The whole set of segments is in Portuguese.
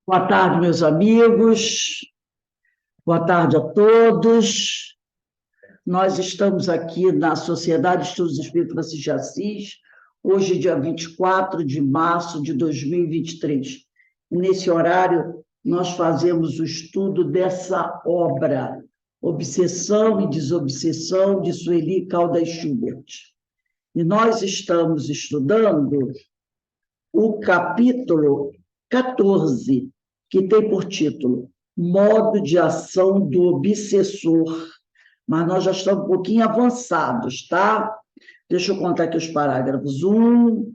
Boa tarde, meus amigos. Boa tarde a todos. Nós estamos aqui na Sociedade de Estudos do Espírito Francisco de Assis, hoje, dia 24 de março de 2023. Nesse horário, nós fazemos o estudo dessa obra, Obsessão e Desobsessão, de Sueli Caldas Schubert. E nós estamos estudando o capítulo 14, que tem por título Modo de Ação do Obsessor. Mas nós já estamos um pouquinho avançados, tá? Deixa eu contar aqui os parágrafos. 1,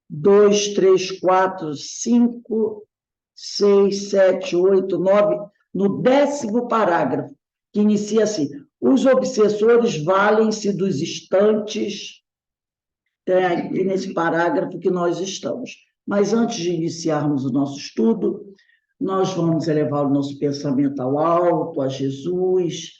2, 3, 4, 5, 6, 7, 8, 9. No 10º parágrafo, que inicia assim: os obsessores valem-se dos instantes. É aqui nesse parágrafo que nós estamos. Mas antes de iniciarmos o nosso estudo, nós vamos elevar o nosso pensamento ao alto, a Jesus,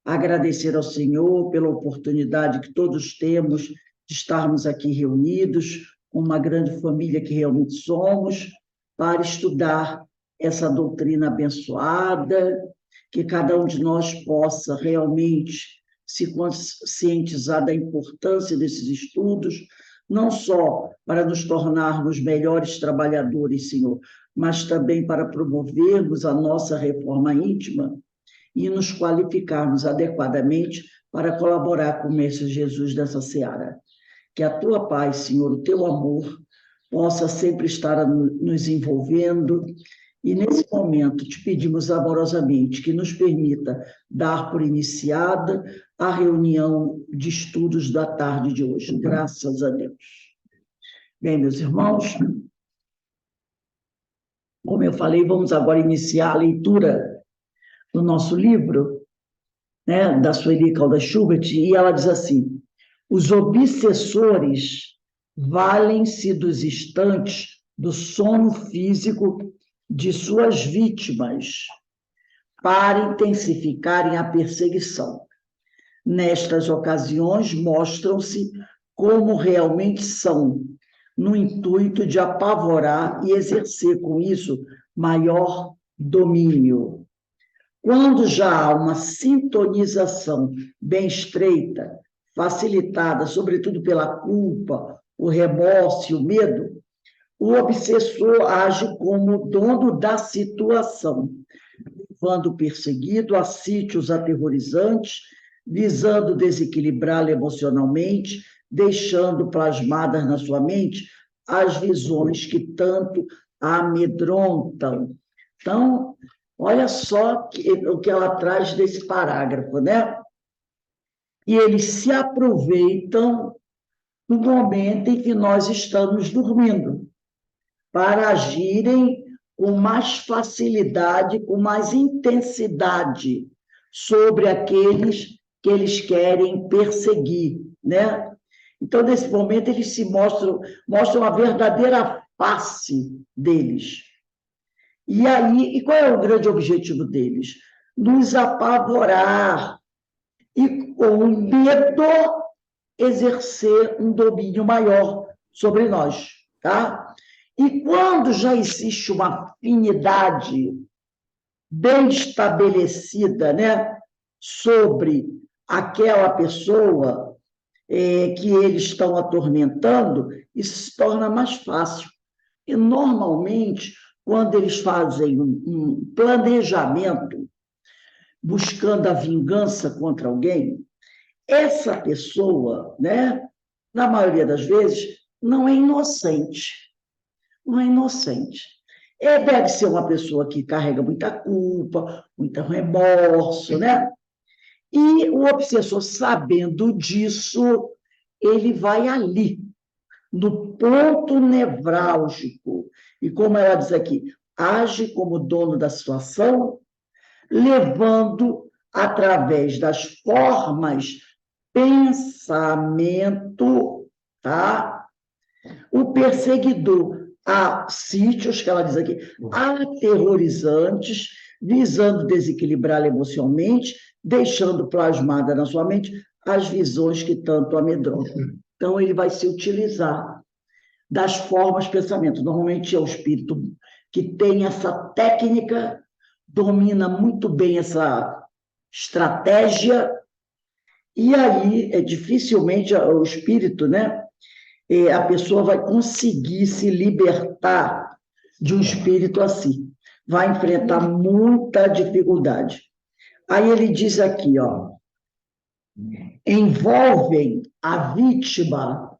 agradecer ao Senhor pela oportunidade que todos temos de estarmos aqui reunidos, uma grande família que realmente somos, para estudar essa doutrina abençoada, que cada um de nós possa realmente se conscientizar da importância desses estudos, não só para nos tornarmos melhores trabalhadores, Senhor, mas também para promovermos a nossa reforma íntima e nos qualificarmos adequadamente para colaborar com o Mestre Jesus dessa seara. Que a tua paz, Senhor, o teu amor, possa sempre estar nos envolvendo. E nesse momento te pedimos amorosamente que nos permita dar por iniciada a reunião de estudos da tarde de hoje. Graças a Deus. Bem, meus irmãos, como eu falei, vamos agora iniciar a leitura do nosso livro, né, da Sueli Caldas Schubert, e ela diz assim: os obsessores valem-se dos instantes do sono físico de suas vítimas para intensificarem a perseguição. Nestas ocasiões, mostram-se como realmente são, no intuito de apavorar e exercer com isso maior domínio. Quando já há uma sintonização bem estreita, facilitada, sobretudo pela culpa, o remorso e o medo, o obsessor age como dono da situação, levando o perseguido a sítios aterrorizantes, visando desequilibrá-lo emocionalmente, deixando plasmadas na sua mente as visões que tanto amedrontam. Então, olha só o que ela traz desse parágrafo, né? E eles se aproveitam no momento em que nós estamos dormindo, para agirem com mais facilidade, com mais intensidade sobre aqueles que eles querem perseguir, né? Então, nesse momento, eles se mostram a verdadeira face deles. E aí, e qual é o grande objetivo deles? Nos apavorar e, com o medo, exercer um domínio maior sobre nós, tá? E quando já existe uma afinidade bem estabelecida, né, sobre aquela pessoa que eles estão atormentando, isso se torna mais fácil. E, normalmente, quando eles fazem um planejamento buscando a vingança contra alguém, essa pessoa, né, na maioria das vezes, não é inocente. Não é inocente. Deve ser uma pessoa que carrega muita culpa, muito remorso, né? E o obsessor, sabendo disso, ele vai ali, no ponto nevrálgico. E como ela diz aqui, age como dono da situação, levando, através das formas pensamento, tá? O perseguidor a sítios, que ela diz aqui, aterrorizantes, visando desequilibrá-la emocionalmente, deixando plasmada na sua mente as visões que tanto amedrontam. Então, ele vai se utilizar das formas de pensamento. Normalmente é o espírito que tem essa técnica, domina muito bem essa estratégia, e aí dificilmente o espírito, né? A pessoa vai conseguir se libertar de um espírito assim. Vai enfrentar muita dificuldade. Aí ele diz aqui, ó, envolvem a vítima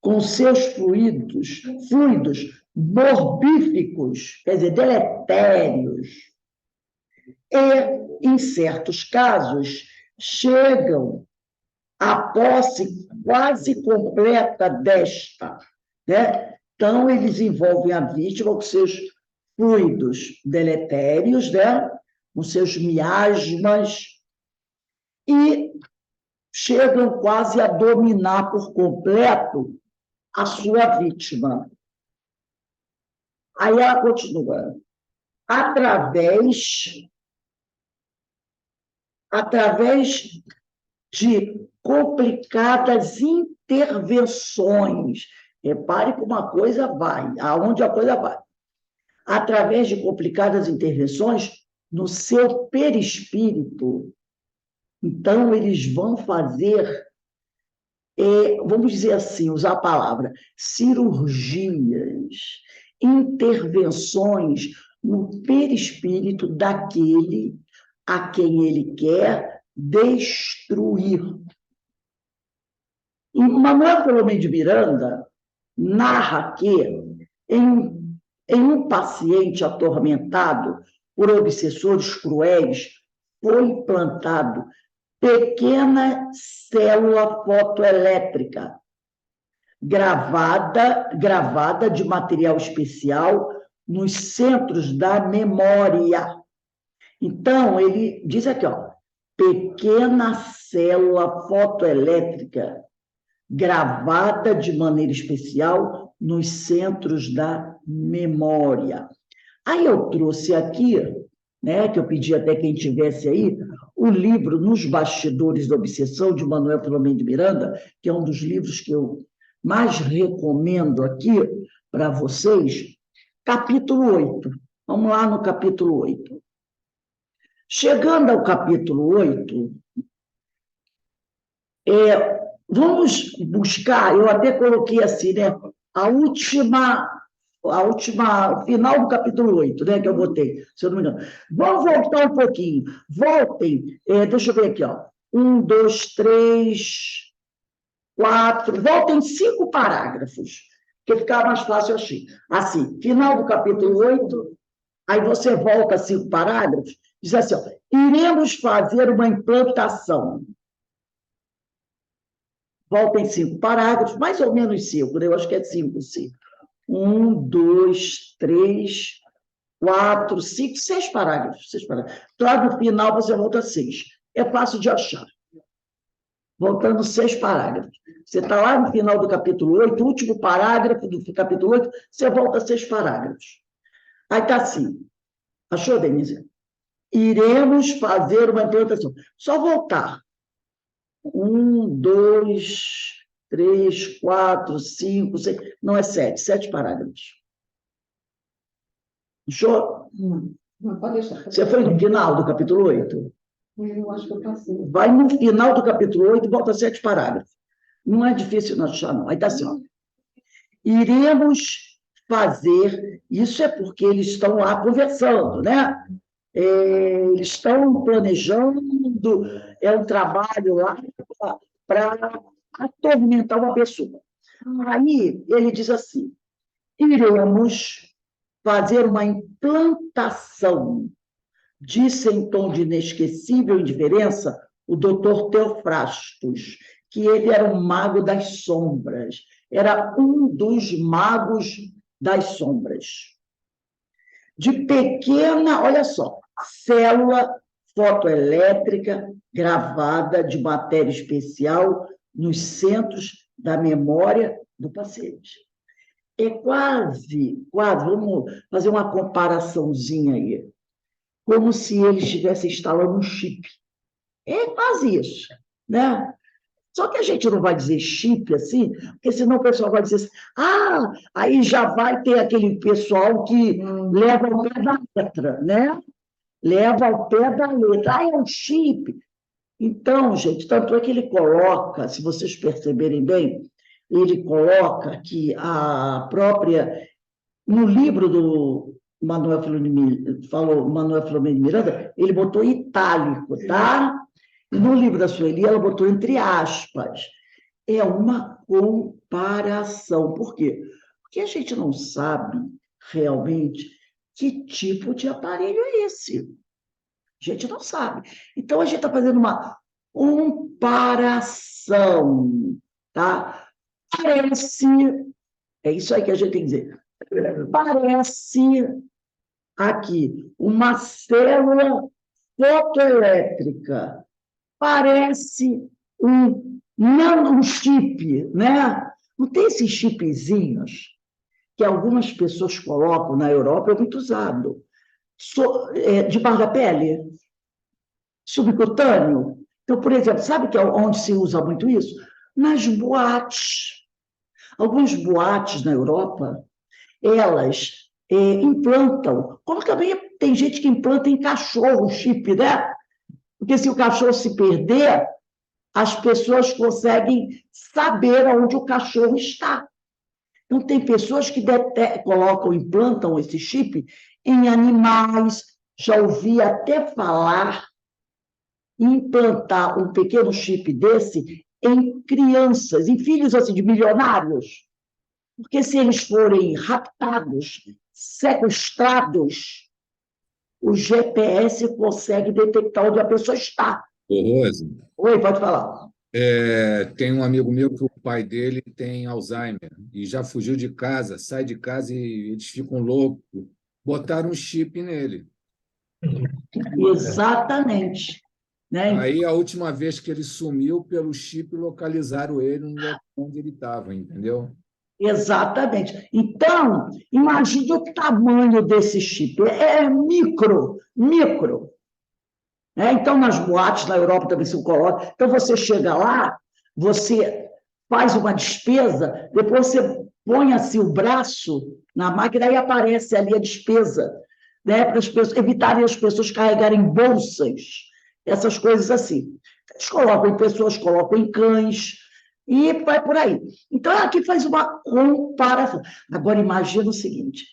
com seus fluidos morbíficos, quer dizer, deletérios, e, em certos casos, chegam à posse quase completa desta, né? Então, eles envolvem a vítima com seus fluidos deletérios, né? Com seus miasmas, e chegam quase a dominar por completo a sua vítima. Aí ela continua. Através de complicadas intervenções. Repare como a coisa vai, aonde a coisa vai. Através de complicadas intervenções no seu perispírito. Então, eles vão fazer, vamos dizer assim, usar a palavra, cirurgias, intervenções no perispírito daquele a quem ele quer destruir. E Manuel Filomeno de Miranda narra que, em um paciente atormentado por obsessores cruéis, foi implantado pequena célula fotoelétrica, gravada de material especial nos centros da memória. Então, ele diz aqui, ó, pequena célula fotoelétrica gravada de maneira especial nos centros da memória. Aí eu trouxe aqui, né, que eu pedi até quem tivesse aí, o livro Nos Bastidores da Obsessão, de Manuel Filomeno de Miranda, que é um dos livros que eu mais recomendo aqui para vocês, capítulo 8. Vamos lá no capítulo 8. Chegando ao capítulo 8, vamos buscar, eu até coloquei assim, né, o final do capítulo 8, né, que eu botei, se eu não me engano. Vamos voltar um pouquinho. Voltem, deixa eu ver aqui, ó. 1, 2, 3, 4, voltem 5 parágrafos, que ficava mais fácil assim, final do capítulo 8, aí você volta 5 parágrafos, diz assim, ó, iremos fazer uma implantação. Voltem 5 parágrafos, mais ou menos 5, né? Eu acho que é 5, sim. 1, 2, 3, 4, 5, 6 parágrafos. 6 parágrafos. Lá no final você volta 6. É fácil de achar. Voltando 6 parágrafos. Você está lá no final do capítulo 8, último parágrafo do capítulo 8, você volta 6 parágrafos. Aí está assim. Achou, Denise? Iremos fazer uma implantação. Só voltar. 1, 2, 3, 4, 5, 6. Não é 7, 7 parágrafos. Achou? Não, pode deixar. Você foi no final do capítulo 8? Eu acho que eu passei. Vai no final do capítulo 8 e volta 7 parágrafos. Não é difícil não achar, não. Aí está assim, ó. Iremos fazer, isso é porque eles estão lá conversando, né? Eles estão planejando, é um trabalho lá para atormentar uma pessoa. Aí ele diz assim, iremos fazer uma implantação, disse em tom de inesquecível indiferença o doutor Teofrastos, que ele era um mago das sombras, era um dos magos das sombras. De pequena, olha só, célula fotoelétrica gravada de matéria especial nos centros da memória do paciente. É quase, vamos fazer uma comparaçãozinha aí, como se ele estivesse instalando um chip. É quase isso, né? Só que a gente não vai dizer chip assim, porque senão o pessoal vai dizer assim, aí já vai ter aquele pessoal que leva ao pé da letra, né? Leva ao pé da letra. É um chip. Então, gente, tanto é que ele coloca, se vocês perceberem bem, ele coloca que a própria, no livro do Manuel Filomeno de Miranda, ele botou itálico, tá? E no livro da Sueli, ela botou entre aspas. É uma comparação. Por quê? Porque a gente não sabe realmente que tipo de aparelho é esse. A gente não sabe. Então, a gente está fazendo uma comparação, tá? Parece, é isso aí que a gente tem que dizer, parece aqui uma célula fotoelétrica, parece um chip, né? Não tem esses chipzinhos que algumas pessoas colocam na Europa, é muito usado, debaixo da pele, subcutâneo. Então, por exemplo, sabe onde se usa muito isso? Nas boates. Algumas boates na Europa, elas implantam, como também tem gente que implanta em cachorro o chip, né? Porque se o cachorro se perder, as pessoas conseguem saber onde o cachorro está. Então, tem pessoas que implantam esse chip em animais. Já ouvi até falar em implantar um pequeno chip desse em crianças, em filhos assim, de milionários. Porque se eles forem raptados, sequestrados, o GPS consegue detectar onde a pessoa está. Ô, Rose, Oi, pode falar. tem um amigo meu que o pai dele tem Alzheimer e já fugiu de casa, sai de casa e eles ficam loucos. Botaram um chip nele. Exatamente. Né? Aí, a última vez que ele sumiu, pelo chip, localizaram ele no local onde ele estava, entendeu? Exatamente. Então, imagine o tamanho desse chip. É micro, micro. Então, nas boates, na Europa também se coloca. Então, você chega lá, você faz uma despesa, depois você põe assim o braço na máquina e aparece ali a despesa, né? Para as pessoas evitarem as pessoas carregarem bolsas, essas coisas assim. Eles colocam, pessoas colocam em cães, e vai por aí. Então, aqui faz uma comparação. Agora, imagina o seguinte: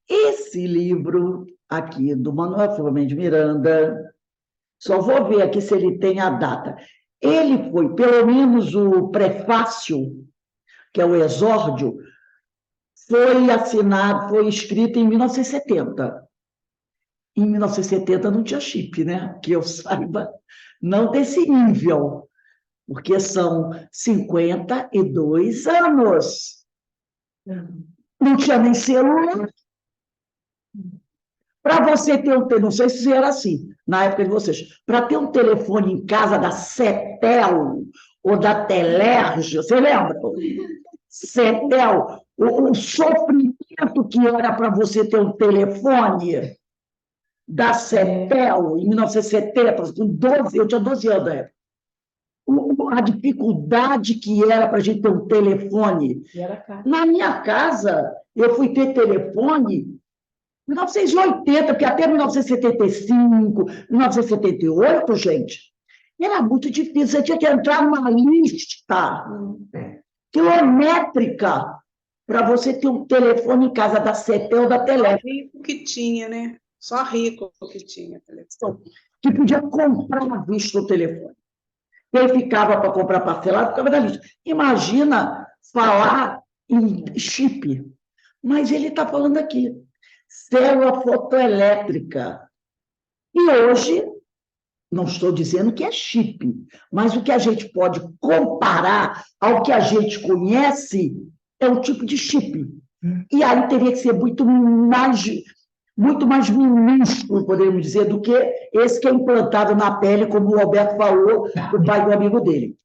esse livro aqui, do Manuel Filomeno de Miranda, só vou ver aqui se ele tem a data. Ele foi, pelo menos o prefácio, que é o exórdio, foi assinado, foi escrito em 1970. Em 1970 não tinha chip, né? Que eu saiba, não desse nível, porque são 52 anos. Não tinha nem celular. Para você ter não sei se era assim, na época de vocês, para ter um telefone em casa da Cetel ou da Telerge, você lembra? Cetel, o sofrimento que era para você ter um telefone da Cetel em 1970, com 12, eu tinha 12 anos na época. A dificuldade que era para a gente ter um telefone. Na minha casa, eu fui ter telefone 1980, porque até 1975, 1978, gente, era muito difícil. Você tinha que entrar numa lista quilométrica para você ter um telefone em casa da Cetel ou da Telé. Só rico que tinha, né? Só rico que tinha telefone. Que podia comprar à vista o telefone. Quem ficava para comprar parcelado ficava na lista. Imagina falar em chip. Mas ele está falando aqui. Célula fotoelétrica. E hoje, não estou dizendo que é chip, mas o que a gente pode comparar ao que a gente conhece é um tipo de chip. E aí teria que ser muito mais minúsculo, podemos dizer, do que esse que é implantado na pele, como o Alberto falou, o pai do amigo dele.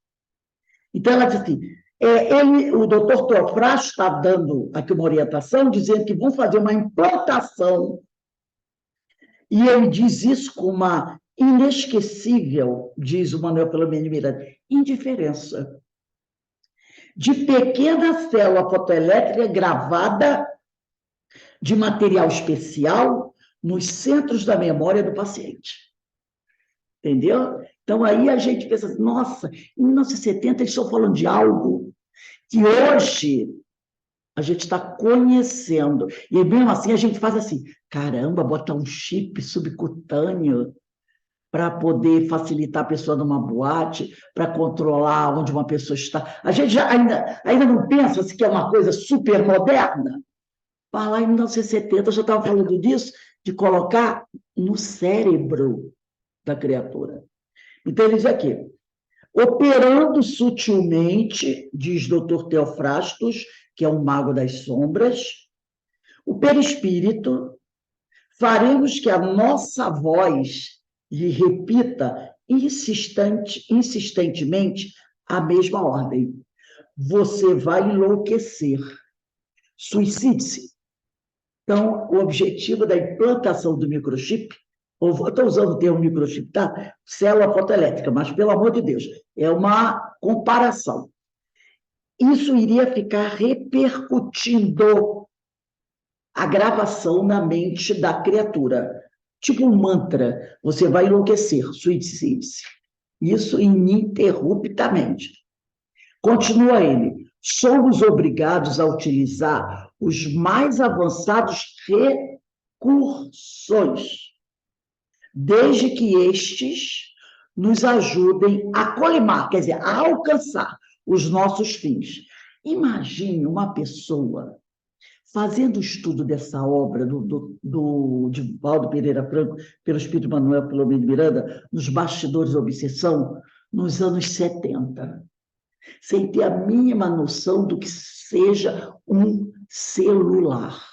Então, ela diz assim, o doutor Teofrasto está dando aqui uma orientação, dizendo que vão fazer uma implantação, e ele diz isso com uma inesquecível, diz o Manuel Filomeno de Miranda, indiferença. De pequena célula fotoelétrica gravada de material especial nos centros da memória do paciente. Entendeu? Então, aí a gente pensa assim, nossa, em 1970 eles estão falando de algo que hoje a gente está conhecendo. E mesmo assim a gente faz assim, caramba, botar um chip subcutâneo para poder facilitar a pessoa numa boate, para controlar onde uma pessoa está. A gente ainda não pensa se que é uma coisa super moderna. Mas lá em 1970 eu já estava falando disso, de colocar no cérebro da criatura. Então, ele diz aqui, operando sutilmente, diz Dr. Teofrastos, que é um mago das sombras, o perispírito, faremos que a nossa voz lhe repita insistentemente a mesma ordem. Você vai enlouquecer. Suicide-se. Então, o objetivo da implantação do microchip, estou usando o termo microchip, tá? Célula fotoelétrica, mas, pelo amor de Deus, é uma comparação. Isso iria ficar repercutindo a gravação na mente da criatura. Tipo um mantra, você vai enlouquecer, suicide-se. Isso ininterruptamente. Continua ele. Somos obrigados a utilizar os mais avançados recursos, desde que estes nos ajudem a colimar, quer dizer, a alcançar os nossos fins. Imagine uma pessoa fazendo o estudo dessa obra de Valdo Pereira Franco, pelo Espírito Manuel Filomeno de Miranda, nos bastidores da obsessão, nos anos 70. Sem ter a mínima noção do que seja um celular.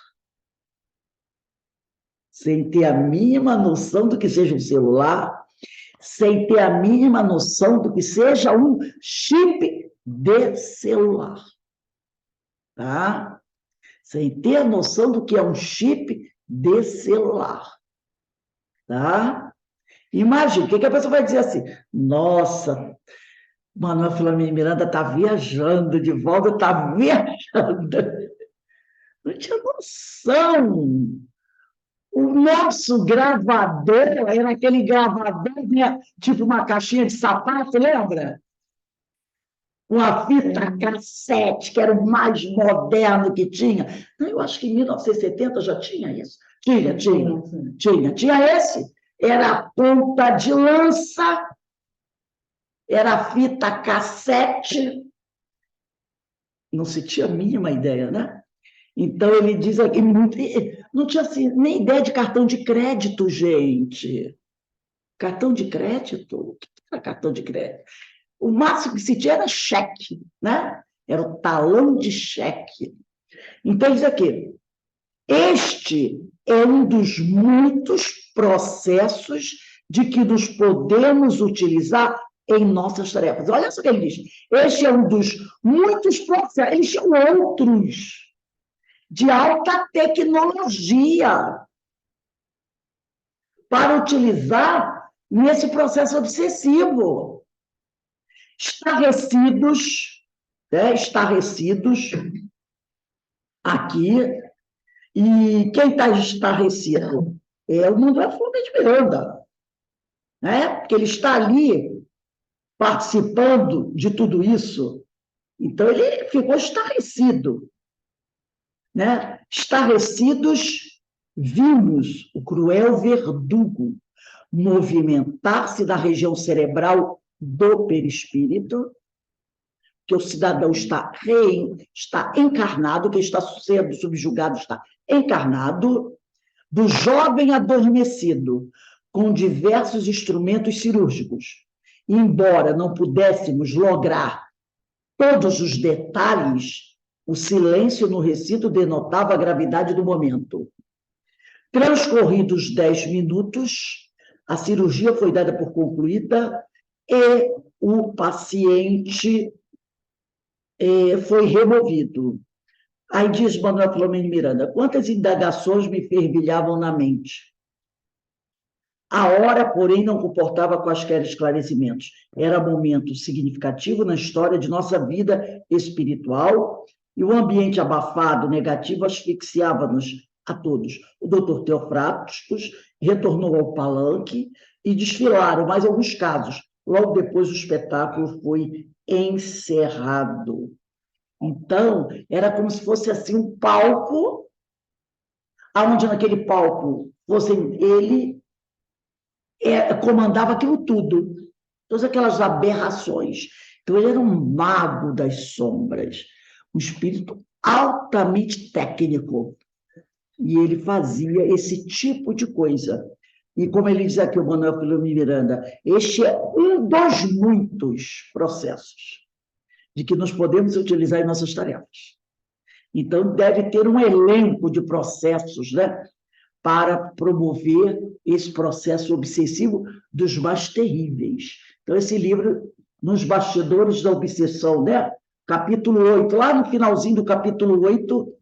Sem ter a mínima noção do que seja um celular, sem ter a mínima noção do que seja um chip de celular. Tá? Sem ter a noção do que é um chip de celular. Tá? Imagina, o que a pessoa vai dizer assim? Nossa, Manuel Filomeno de Miranda está viajando, de volta está viajando. Não tinha noção. O nosso gravador era aquele gravador, né? Tipo uma caixinha de sapato, lembra? Uma fita cassete, que era o mais moderno que tinha. Eu acho que em 1970 já tinha isso. Tinha esse. Era a ponta de lança, era a fita cassete. Não se tinha a mínima ideia, né? Então, ele diz aqui, não tinha assim, nem ideia de cartão de crédito, gente. Cartão de crédito? O que era cartão de crédito? O máximo que se tinha era cheque, né? Era o talão de cheque. Então, diz aqui, este é um dos muitos processos de que nos podemos utilizar em nossas tarefas. Olha só o que ele diz. Este é um dos muitos processos, eles tinham outros, de alta tecnologia, para utilizar nesse processo obsessivo. Estarrecidos, né? Estarrecidos aqui, e quem está estarrecido é o Manuel Filomeno de Miranda, né? Porque ele está ali participando de tudo isso, então ele ficou estarrecido, né? Estarrecidos, vimos o cruel verdugo movimentar-se na região cerebral do perispírito, que o cidadão está encarnado, que está sendo subjugado está encarnado, do jovem adormecido, com diversos instrumentos cirúrgicos. Embora não pudéssemos lograr todos os detalhes, o silêncio no recinto denotava a gravidade do momento. Transcorridos 10 minutos, a cirurgia foi dada por concluída e o paciente foi removido. Aí diz Manuel Filomeno de Miranda, quantas indagações me fervilhavam na mente. A hora, porém, não comportava quaisquer esclarecimentos. Era momento significativo na história de nossa vida espiritual e o ambiente abafado, negativo, asfixiava-nos a todos. O doutor Teofrastos retornou ao palanque e desfilaram mais alguns casos. Logo depois, o espetáculo foi encerrado. Então, era como se fosse assim um palco, onde naquele palco fosse ele comandava aquilo tudo, todas aquelas aberrações. Então, ele era um mago das sombras, um espírito altamente técnico, e ele fazia esse tipo de coisa. E como ele diz aqui, o Manuel Filomeno Miranda, este é um dos muitos processos de que nós podemos utilizar em nossas tarefas. Então, deve ter um elenco de processos, né, para promover esse processo obsessivo dos mais terríveis. Então, esse livro, Nos Bastidores da Obsessão, né? Capítulo 8, lá no finalzinho do capítulo 8,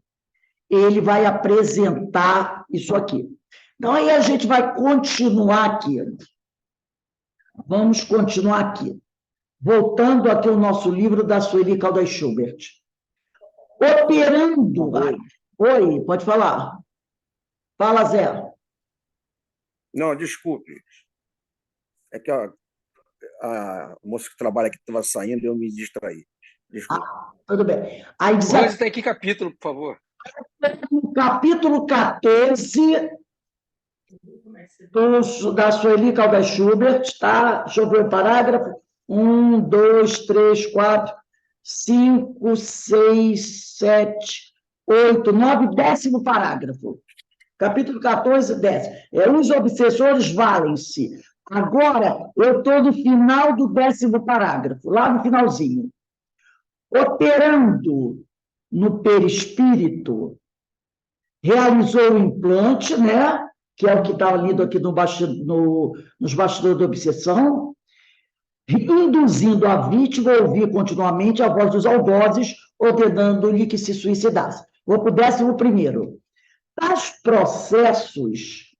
ele vai apresentar isso aqui. Então, aí a gente vai continuar aqui. Vamos continuar aqui. Voltando aqui ao nosso livro da Sueli Caldas Schubert. Operando... Oi, pode falar. Fala, Zé. Não, desculpe. É que a moça que trabalha aqui estava saindo e eu me distraí. Desculpe. Tudo bem. Aí diz Mas tem que capítulo, por favor. no capítulo 14 da Sueli Caldas Schubert, tá? Deixa eu ver o parágrafo. 1, 2, 3, 4, 5, 6, 7, 8, 9, 10º parágrafo. Capítulo 14, 10. Os obsessores valem-se. Agora, eu estou no final do 10º parágrafo, lá no finalzinho. Operando no perispírito, realizou o implante, né? Que é o que está lido aqui nos bastidores da obsessão, induzindo a vítima a ouvir continuamente a voz dos algozes, ordenando-lhe que se suicidasse. Vou para o 11º. Tais processos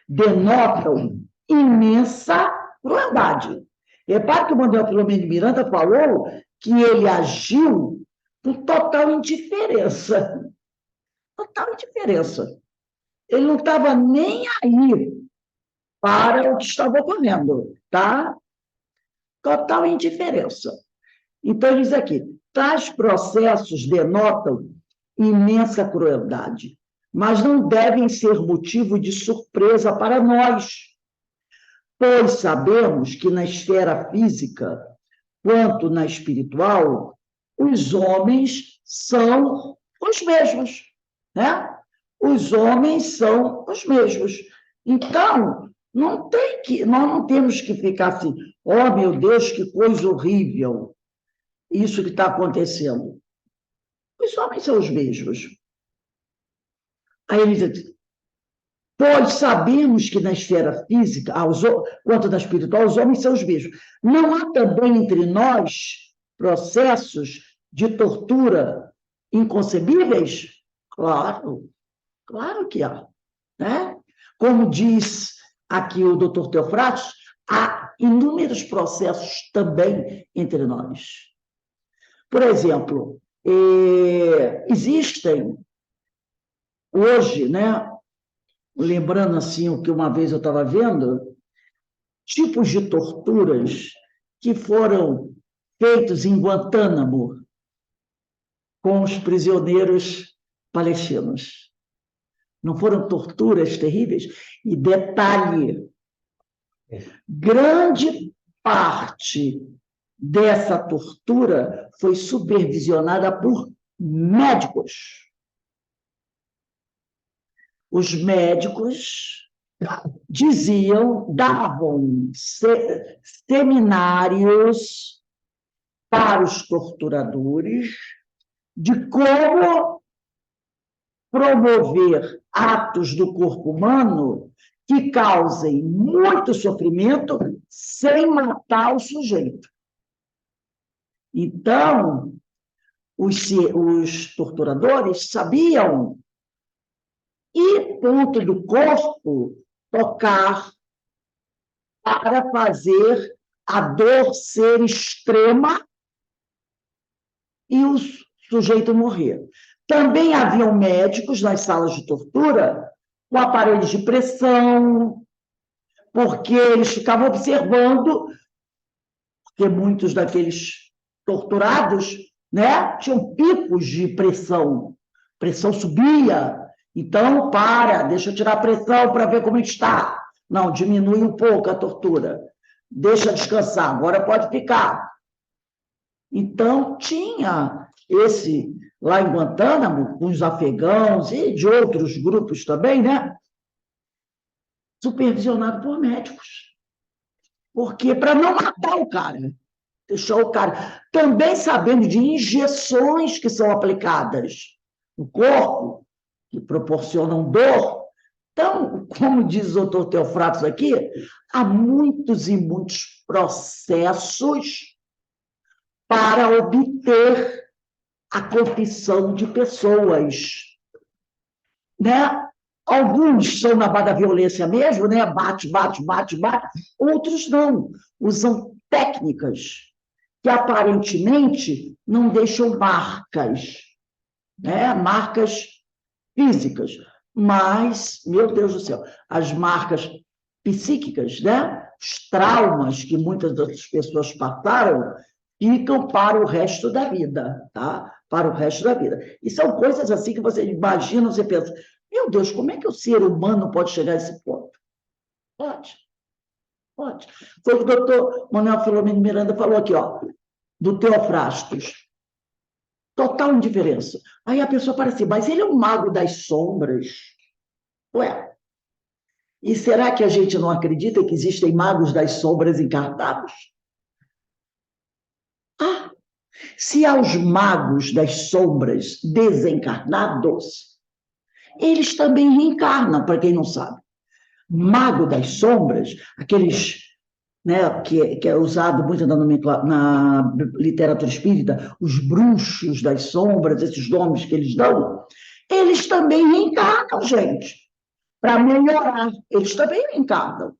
denotam imensa crueldade. Repare que o Manuel Filomeno de Miranda falou que ele agiu com total indiferença. Total indiferença. Ele não estava nem aí para o que estava ocorrendo, tá? Total indiferença. Então, ele diz aqui, tais processos denotam imensa crueldade, mas não devem ser motivo de surpresa para nós, pois sabemos que na esfera física, quanto na espiritual, os homens são os mesmos, né? Os homens são os mesmos. Então, nós não temos que ficar assim, oh, meu Deus, que coisa horrível, isso que está acontecendo. Os homens são os mesmos. Aí ele diz, pois sabemos que na esfera física, quanto na espiritual, os homens são os mesmos. Não há também entre nós processos de tortura inconcebíveis? Claro, claro que há. Né? Como diz aqui o doutor Teofrastos, há inúmeros processos também entre nós. Por exemplo, existem hoje, né, lembrando assim o que uma vez eu estava vendo, tipos de torturas que foram feitos em Guantánamo com os prisioneiros palestinos. Não foram torturas terríveis? E detalhe, grande parte dessa tortura foi supervisionada por médicos. Os médicos diziam, davam seminários para os torturadores de como promover atos do corpo humano que causem muito sofrimento sem matar o sujeito. Então, os torturadores sabiam ir ponto do corpo, tocar, para fazer a dor ser extrema e o sujeito morrer. Também haviam médicos nas salas de tortura com aparelhos de pressão, porque eles ficavam observando, porque muitos daqueles torturados, né, tinham picos de pressão. Pressão subia, então deixa eu tirar a pressão para ver como está. Não, diminui um pouco a tortura. Deixa descansar, agora pode ficar. Então, tinha esse, lá em Guantánamo, com os afegãos e de outros grupos também, né? Supervisionado por médicos. Porque para não matar o cara, deixar o cara. Também sabendo de injeções que são aplicadas no corpo, que proporcionam dor. Então, como diz o doutor Teofratos aqui, há muitos e muitos processos para obter a confissão de pessoas, né? Alguns são na base da violência mesmo, né? Bate, bate, bate, bate. Outros não. Usam técnicas que aparentemente não deixam marcas, né? Marcas físicas. Mas, meu Deus do céu, as marcas psíquicas, né? Os traumas que muitas das pessoas passaram ficam para o resto da vida, tá? Para o resto da vida. E são coisas assim que você imagina, você pensa, meu Deus, como é que o ser humano pode chegar a esse ponto? Pode, pode. Foi o que o doutor Manuel Filomeno Miranda falou aqui, ó, do Teofrastos. Total indiferença. Aí a pessoa fala assim, mas ele é um mago das sombras. Ué, e será que a gente não acredita que existem magos das sombras encarnados? Ah, se há os magos das sombras desencarnados, eles também reencarnam, para quem não sabe. Mago das sombras, aqueles, né, que é usado muito na literatura espírita, os bruxos das sombras, esses nomes que eles dão, eles também reencarnam, gente, para melhorar. Eles também reencarnam.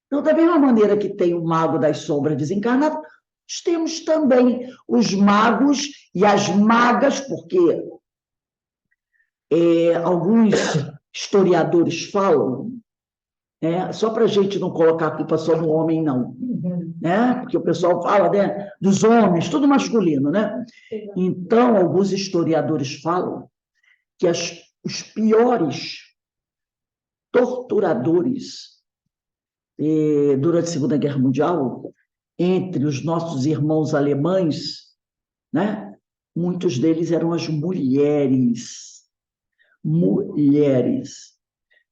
Então, da mesma maneira que tem o mago das sombras desencarnado, nós temos também os magos e as magas, porque alguns historiadores falam, só para a gente não colocar a culpa só no homem, não, né? Porque o pessoal fala, né, dos homens, tudo masculino, né? Então, alguns historiadores falam que os piores torturadores durante a Segunda Guerra Mundial, entre os nossos irmãos alemães, né? Muitos deles eram as mulheres. Mulheres.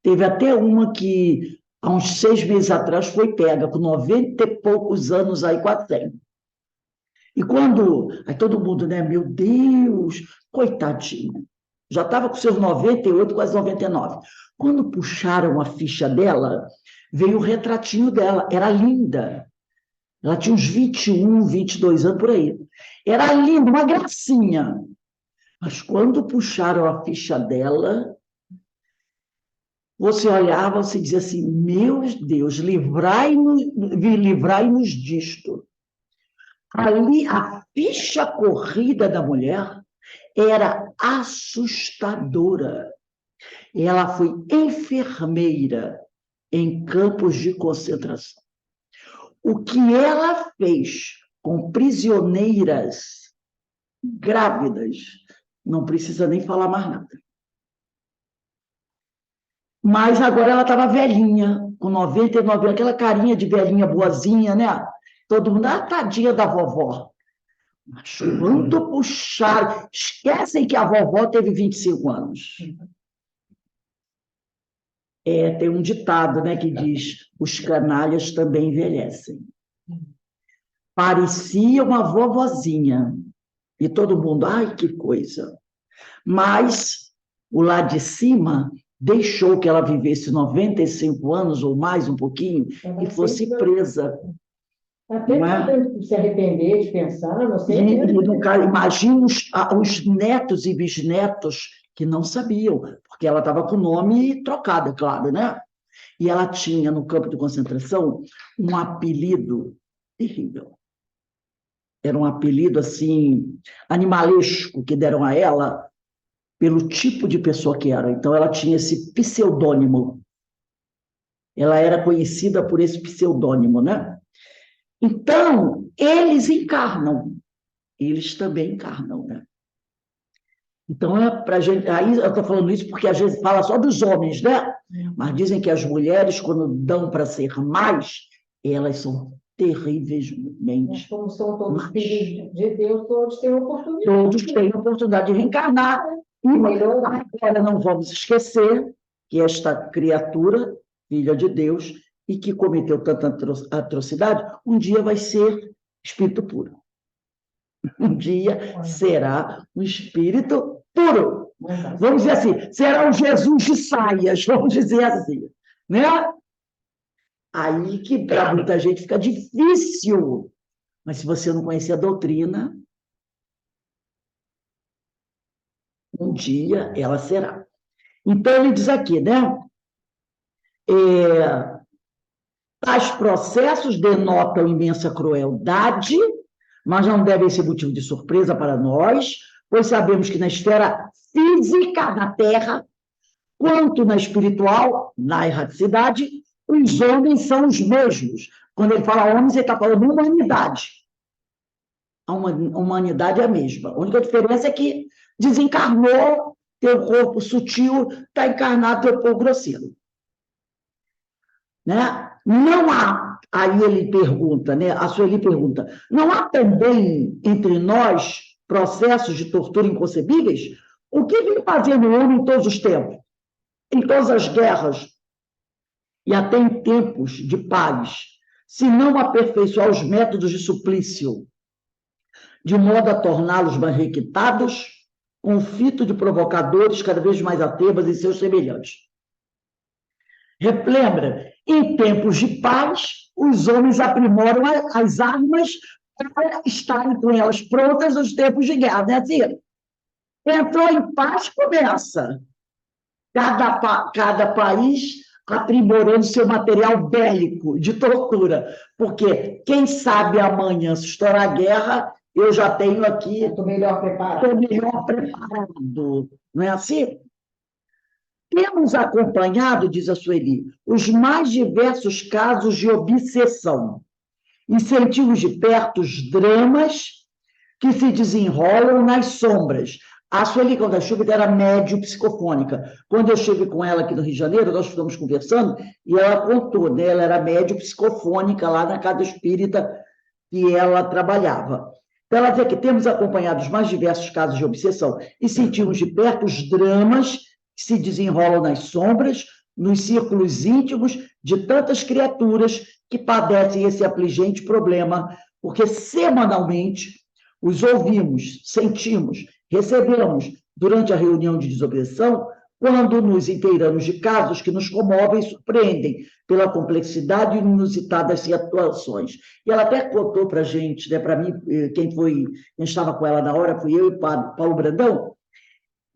Teve até uma que, há uns 6 meses atrás, foi pega, com 90 e poucos anos, aí quase 100. E quando... Aí todo mundo, né? Meu Deus, coitadinha. Já estava com seus 98, quase 99. Quando puxaram a ficha dela, veio o retratinho dela. Era linda. Ela tinha uns 21, 22 anos, por aí. Era linda, uma gracinha. Mas quando puxaram a ficha dela, você olhava, você dizia assim, meu Deus, livrai-nos disto. Ali, a ficha corrida da mulher era assustadora. Ela foi enfermeira em campos de concentração. O que ela fez com prisioneiras grávidas, não precisa nem falar mais nada. Mas agora ela estava velhinha, com 99 anos, aquela carinha de velhinha boazinha, né? Todo mundo, tadinha da vovó. Mas quando puxaram... Esquecem que a vovó teve 25 anos. Tem um ditado, né, que diz, os canalhas também envelhecem. Parecia uma vovozinha. E todo mundo, ai, que coisa. Mas o lá de cima deixou que ela vivesse 95 anos ou mais, um pouquinho, e fosse presa. Até se arrepender de pensar, não sei. Imagina os netos e bisnetos que não sabiam, porque ela estava com o nome trocado, é claro, né? E ela tinha, no campo de concentração, um apelido terrível. Era um apelido, assim, animalesco que deram a ela pelo tipo de pessoa que era. Então, ela tinha esse pseudônimo. Ela era conhecida por esse pseudônimo, né? Então, eles encarnam. Eles também encarnam, né? Então, é para gente. Aí eu estou falando isso porque às vezes fala só dos homens, né? Mas dizem que as mulheres, quando dão para ser mais, elas são terrivelmente. Como são todos más. filhos de Deus, todos têm oportunidade. Todos têm a oportunidade de reencarnar. E agora não vamos esquecer que esta criatura, filha de Deus, e que cometeu tanta atrocidade, um dia vai ser espírito puro. Um dia será um espírito puro. Vamos dizer assim, será um Jesus de saias, vamos dizer assim, né? Aí que para muita gente fica difícil. Mas se você não conhecer a doutrina, um dia ela será. Então ele diz aqui, né? Tais processos denotam imensa crueldade, mas não devem ser motivo de surpresa para nós, pois sabemos que na esfera física da Terra, quanto na espiritual, na erraticidade, os homens são os mesmos. Quando ele fala homens, ele está falando humanidade. A humanidade é a mesma. A única diferença é que desencarnou, teu corpo sutil está encarnado teu corpo grosseiro. Né? Não há, aí ele pergunta, né? A Sueli pergunta, não há também entre nós processos de tortura inconcebíveis? O que vem fazendo o homem em todos os tempos? Em todas as guerras e até em tempos de paz, se não aperfeiçoar os métodos de suplício, de modo a torná-los mais requintados, conflito de provocadores cada vez mais atebas e seus semelhantes. Lembra, em tempos de paz, os homens aprimoram as armas para estarem com elas prontas nos tempos de guerra, né, Ciro? Entrou em paz, começa. Cada país aprimorando seu material bélico de tortura, porque quem sabe amanhã, se estourar a guerra, eu já tenho aqui... Estou melhor preparado. Estou melhor preparado, não é assim? Temos acompanhado, diz a Sueli, os mais diversos casos de obsessão e sentimos de perto os dramas que se desenrolam nas sombras. A Sueli Calda-Chuva era médium psicofônica. Quando eu estive com ela aqui no Rio de Janeiro, nós estamos conversando e ela contou, né? Ela era médium psicofônica lá na casa espírita que ela trabalhava. Então, ela diz que temos acompanhado os mais diversos casos de obsessão e sentimos de perto os dramas que se desenrolam nas sombras, nos círculos íntimos de tantas criaturas que padecem esse afligente problema, porque semanalmente os ouvimos, sentimos, recebemos durante a reunião de desobsessão, quando nos inteiramos de casos que nos comovem e surpreendem pela complexidade e inusitadas situações. E ela até contou para a gente, né, para mim, quem estava com ela na hora, fui eu e Paulo Brandão,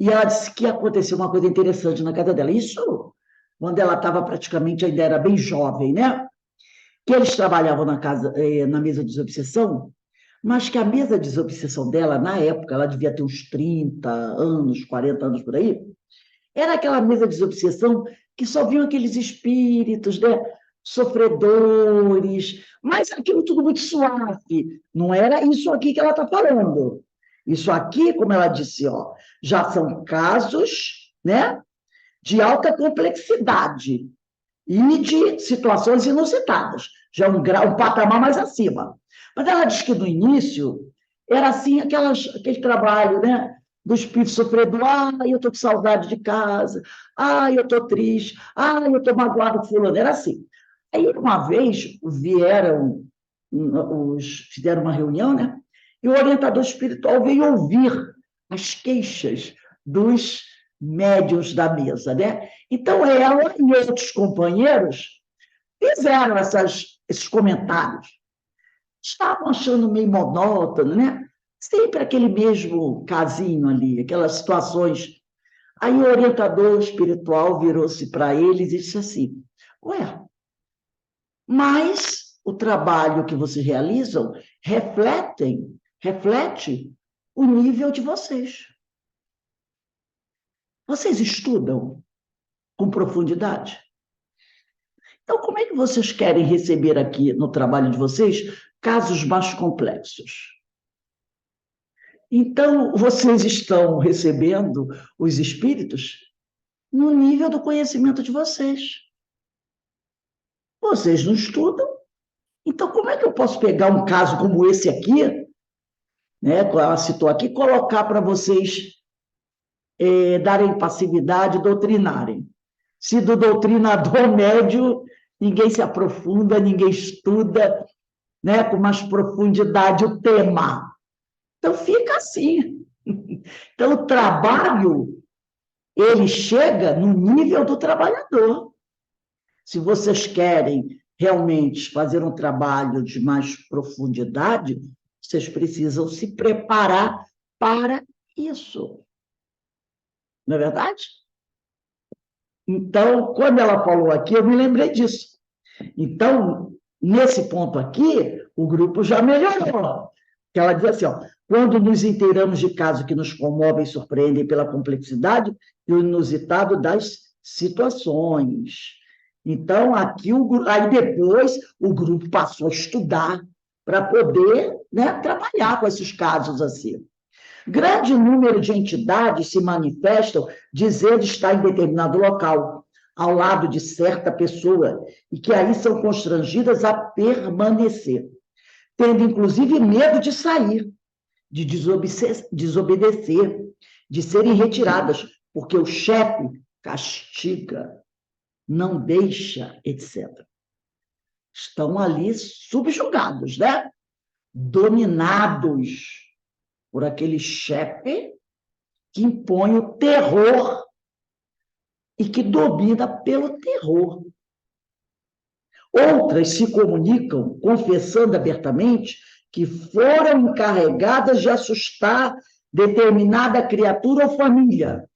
e ela disse que aconteceu uma coisa interessante na casa dela. Isso quando ela estava praticamente, ainda era bem jovem, né? Que eles trabalhavam na mesa de desobsessão, mas que a mesa de desobsessão dela, na época, ela devia ter uns 30 anos, 40 anos por aí, era aquela mesa de desobsessão que só viam aqueles espíritos, né? Sofredores, mas aquilo tudo muito suave. Não era isso aqui que ela está falando. Isso aqui, como ela disse, ó, já são casos, né, de alta complexidade e de situações inusitadas. Já um patamar mais acima. Mas ela diz que no início era assim, aquele trabalho, né, do espírito sofredor. Eu estou com saudade de casa. Eu estou triste. Eu estou magoado com fulano. Era assim. Aí, uma vez, fizeram uma reunião, né? E o orientador espiritual veio ouvir as queixas dos médiuns da mesa, né? Então, ela e outros companheiros fizeram esses comentários. Estavam achando meio monótono, né? Sempre aquele mesmo casinho ali, aquelas situações. Aí o orientador espiritual virou-se para eles e disse assim, Ué, mas o trabalho que vocês realizam reflete o nível de vocês. Vocês estudam com profundidade? Então, como é que vocês querem receber aqui no trabalho de vocês casos mais complexos? Então, vocês estão recebendo os espíritos no nível do conhecimento de vocês. Vocês não estudam, então como é que eu posso pegar um caso como esse aqui, né, que ela citou aqui, e colocar para vocês darem passividade e doutrinarem? Se do doutrinador médio ninguém se aprofunda, ninguém estuda, né, com mais profundidade o tema. Então fica assim. Então o trabalho, ele chega no nível do trabalhador. Se vocês querem realmente fazer um trabalho de mais profundidade, vocês precisam se preparar para isso. Não é verdade? Então, quando ela falou aqui, eu me lembrei disso. Então, nesse ponto aqui, o grupo já melhorou. Porque ela diz assim, ó, quando nos inteiramos de casos que nos comovem e surpreendem pela complexidade e o inusitado das situações. Então, aqui, aí depois, o grupo passou a estudar para poder, né, trabalhar com esses casos assim. Grande número de entidades se manifestam dizendo estar em determinado local, ao lado de certa pessoa, e que aí são constrangidas a permanecer, tendo inclusive medo de sair, de desobedecer, de serem retiradas, porque o chefe castiga, não deixa, etc. Estão ali subjugados, né? Dominados por aquele chefe que impõe o terror e que domina pelo terror. Outras se comunicam confessando abertamente que foram encarregadas de assustar determinada criatura ou família.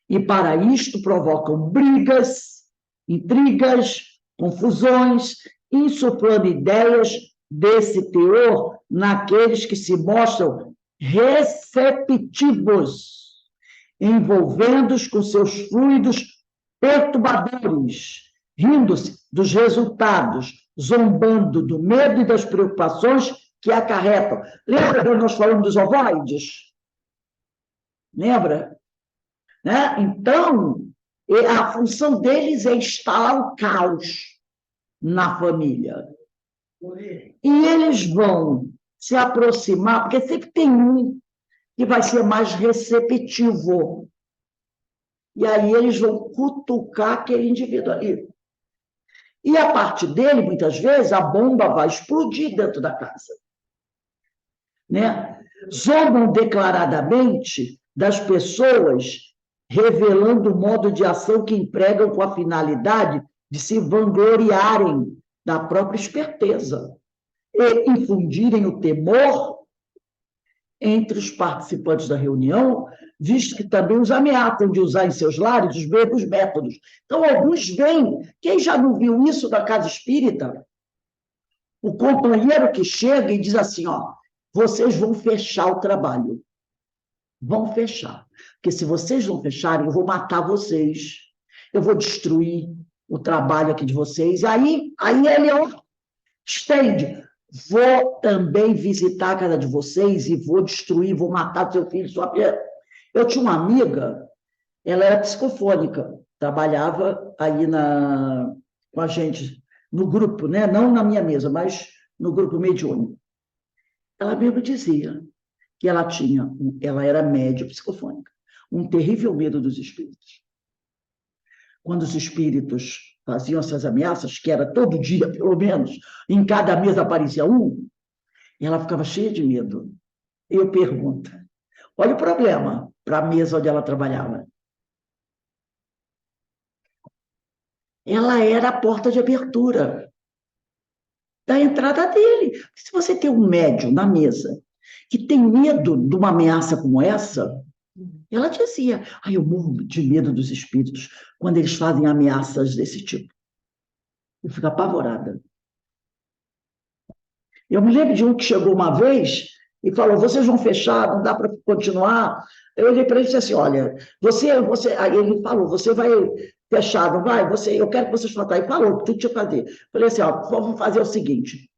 E para isto provocam brigas, intrigas, confusões, insuflando ideias desse teor naqueles que se mostram receptivos, envolvendo-os com seus fluidos perturbadores, rindo-se dos resultados, zombando do medo e das preocupações que acarretam. Lembra que nós falamos dos ovoides? Lembra? Né? Então, a função deles é instalar o caos na família. E eles vão se aproximar, porque sempre tem um que vai ser mais receptivo. E aí eles vão cutucar aquele indivíduo ali. E a partir dele, muitas vezes, a bomba vai explodir dentro da casa. Né? Zombam declaradamente das pessoas, revelando o modo de ação que empregam com a finalidade de se vangloriarem da própria esperteza e infundirem o temor entre os participantes da reunião, visto que também os ameaçam de usar em seus lares os mesmos métodos. Então, alguns vêm. Quem já não viu isso na casa espírita? O companheiro que chega e diz assim, ó, vocês vão fechar o trabalho. Vão fechar. Porque se vocês não fecharem, eu vou matar vocês. Eu vou destruir o trabalho aqui de vocês. Aí ele, ó, estende. Vou também visitar a casa de vocês e vou destruir, vou matar seu filho, sua filha. Eu tinha uma amiga, ela era psicofônica, trabalhava aí com a gente, no grupo, né? Não na minha mesa, mas no grupo mediúnico. Ela mesmo dizia que ela era média psicofônica, um terrível medo dos espíritos. Quando os espíritos faziam essas ameaças, que era todo dia, pelo menos, em cada mesa aparecia um, ela ficava cheia de medo. Eu pergunto, olha o problema para a mesa onde ela trabalhava. Ela era a porta de abertura da entrada dele. Se você tem um médium na mesa que tem medo de uma ameaça como essa, ela dizia, eu morro de medo dos espíritos quando eles fazem ameaças desse tipo. Eu fico apavorada. Eu me lembro de um que chegou uma vez e falou, vocês vão fechar, não dá para continuar. Eu olhei para ele e disse assim, olha, aí ele falou, você vai fechar, não vai? Eu quero que vocês façam. Aí falou, o que tinha que fazer. Falei assim, ó, vamos fazer o seguinte,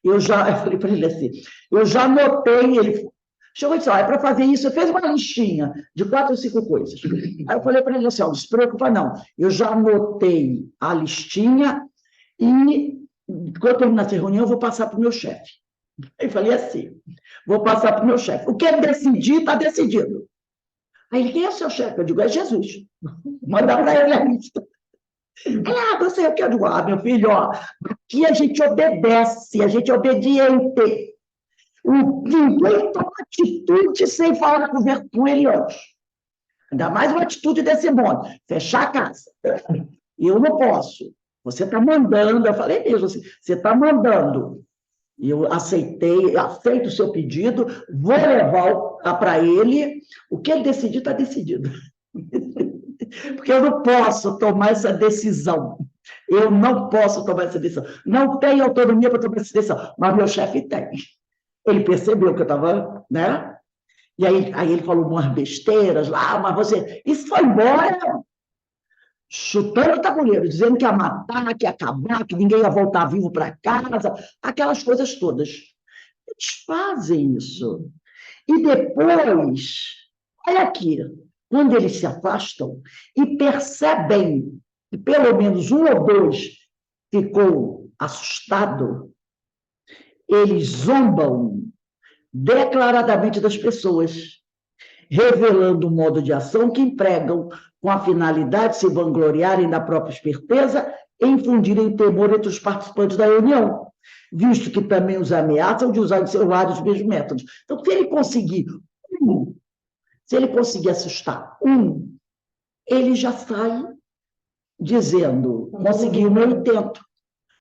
eu falei para ele assim, eu já anotei, ele chegou e disse, ó, é para fazer isso, eu fez uma listinha de 4 ou 5 coisas. Aí eu falei para ele assim, ó, não se preocupa não, eu já anotei a listinha e quando eu terminar essa reunião, eu vou passar para o meu chefe. Eu falei assim, vou passar para o meu chefe. O que é decidir, está decidido. Aí ele, quem é o seu chefe? Eu digo, é Jesus. Manda para ele a lista. Você é o que? Eu digo, meu filho, ó, aqui a gente obedece, a gente é obediente. Ninguém toma atitude sem falar com ele antes. Ainda mais uma atitude desse modo, fechar a casa. Eu não posso. Você está mandando, eu falei mesmo assim, você está mandando. Eu aceito o seu pedido, vou levar para ele, o que ele decidir, está decidido. Porque eu não posso tomar essa decisão. Eu não posso tomar essa decisão. Não tenho autonomia para tomar essa decisão, mas meu chefe tem. Ele percebeu que eu estava, né? E aí ele falou umas besteiras lá, mas você... Isso foi embora chutando o tabuleiro, dizendo que ia matar, que ia acabar, que ninguém ia voltar vivo para casa, aquelas coisas todas. Eles fazem isso. E depois, olha aqui, quando eles se afastam e percebem que pelo menos um ou dois ficou assustado, eles zombam declaradamente das pessoas, revelando um modo de ação que empregam com a finalidade de se vangloriarem da própria esperteza e infundirem temor entre os participantes da reunião, visto que também os ameaçam de usar em seu lado os mesmos métodos. Então, se ele conseguir assustar ele já sai dizendo, consegui o meu intento.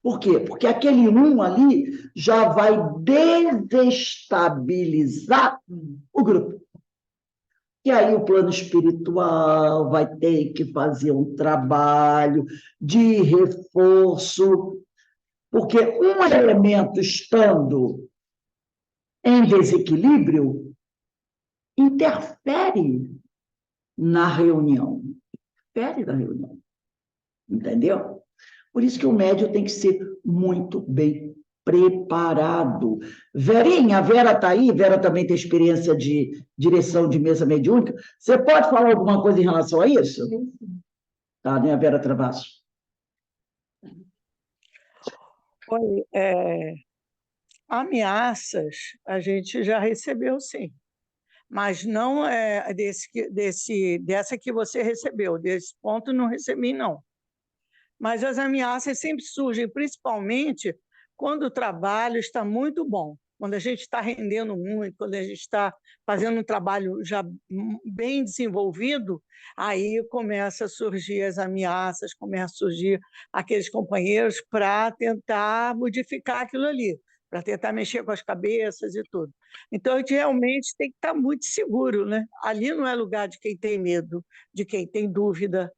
Por quê? Porque aquele ali já vai desestabilizar o grupo. E aí o plano espiritual vai ter que fazer um trabalho de reforço, porque um elemento estando em desequilíbrio interfere na reunião. Interfere na reunião. Entendeu? Por isso que o médium tem que ser muito bem preparado. Verinha, a Vera está aí, Vera também tem experiência de direção de mesa mediúnica. Você pode falar alguma coisa em relação a isso? Sim. Tá, né, Vera Travasso? Ameaças a gente já recebeu, sim. Mas não dessa que você recebeu, desse ponto não recebi, não. Mas as ameaças sempre surgem, principalmente quando o trabalho está muito bom, quando a gente está rendendo muito, quando a gente está fazendo um trabalho já bem desenvolvido, aí começa a surgir as ameaças, começa a surgir aqueles companheiros para tentar modificar aquilo ali, para tentar mexer com as cabeças e tudo. Então, a gente realmente tem que estar muito seguro, né? Ali não é lugar de quem tem medo, de quem tem dúvida,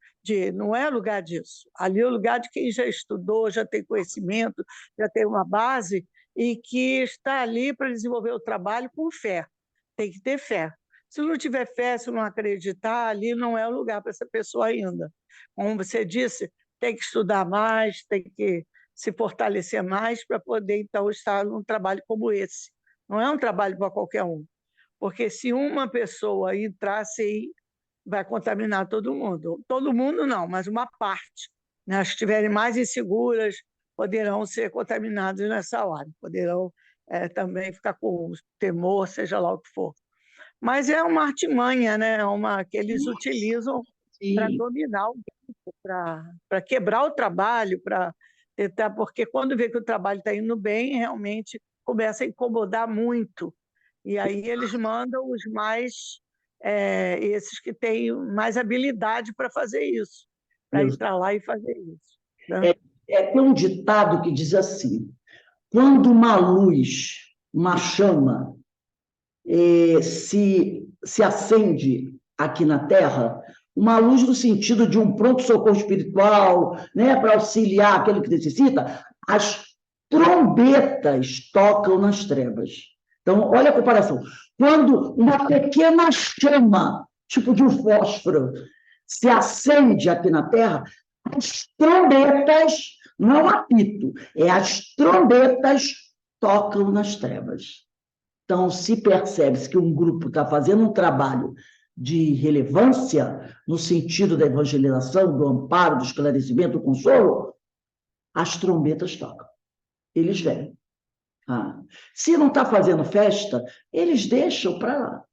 não é lugar disso. Ali é o lugar de quem já estudou, já tem conhecimento, já tem uma base e que está ali para desenvolver o trabalho com fé. Tem que ter fé. Se não tiver fé, se não acreditar, ali não é o lugar para essa pessoa ainda. Como você disse, tem que estudar mais, tem que se fortalecer mais para poder, então, estar num trabalho como esse. Não é um trabalho para qualquer um, porque se uma pessoa entrasse aí, vai contaminar todo mundo. Todo mundo não, mas uma parte. Né? As que estiverem mais inseguras poderão ser contaminadas nessa hora, poderão também ficar com temor, seja lá o que for. Mas é uma artimanha, né? Que eles utilizam para dominar o grupo, para quebrar o trabalho, para tentar, porque quando vê que o trabalho está indo bem, realmente começa a incomodar muito. E aí eles mandam os mais... esses que têm mais habilidade para fazer isso, para entrar lá e fazer isso. Né? Tem um ditado que diz assim, quando uma luz, uma chama, se acende aqui na Terra, uma luz no sentido de um pronto-socorro espiritual, né, para auxiliar aquele que necessita, as trombetas tocam nas trevas. Então, olha a comparação. Quando uma pequena chama, tipo de um fósforo, se acende aqui na Terra, as trombetas, não é um apito, as trombetas tocam nas trevas. Então, se percebe-se que um grupo está fazendo um trabalho de relevância no sentido da evangelização, do amparo, do esclarecimento, do consolo, as trombetas tocam. Eles vêm. Se não está fazendo festa, eles deixam para lá.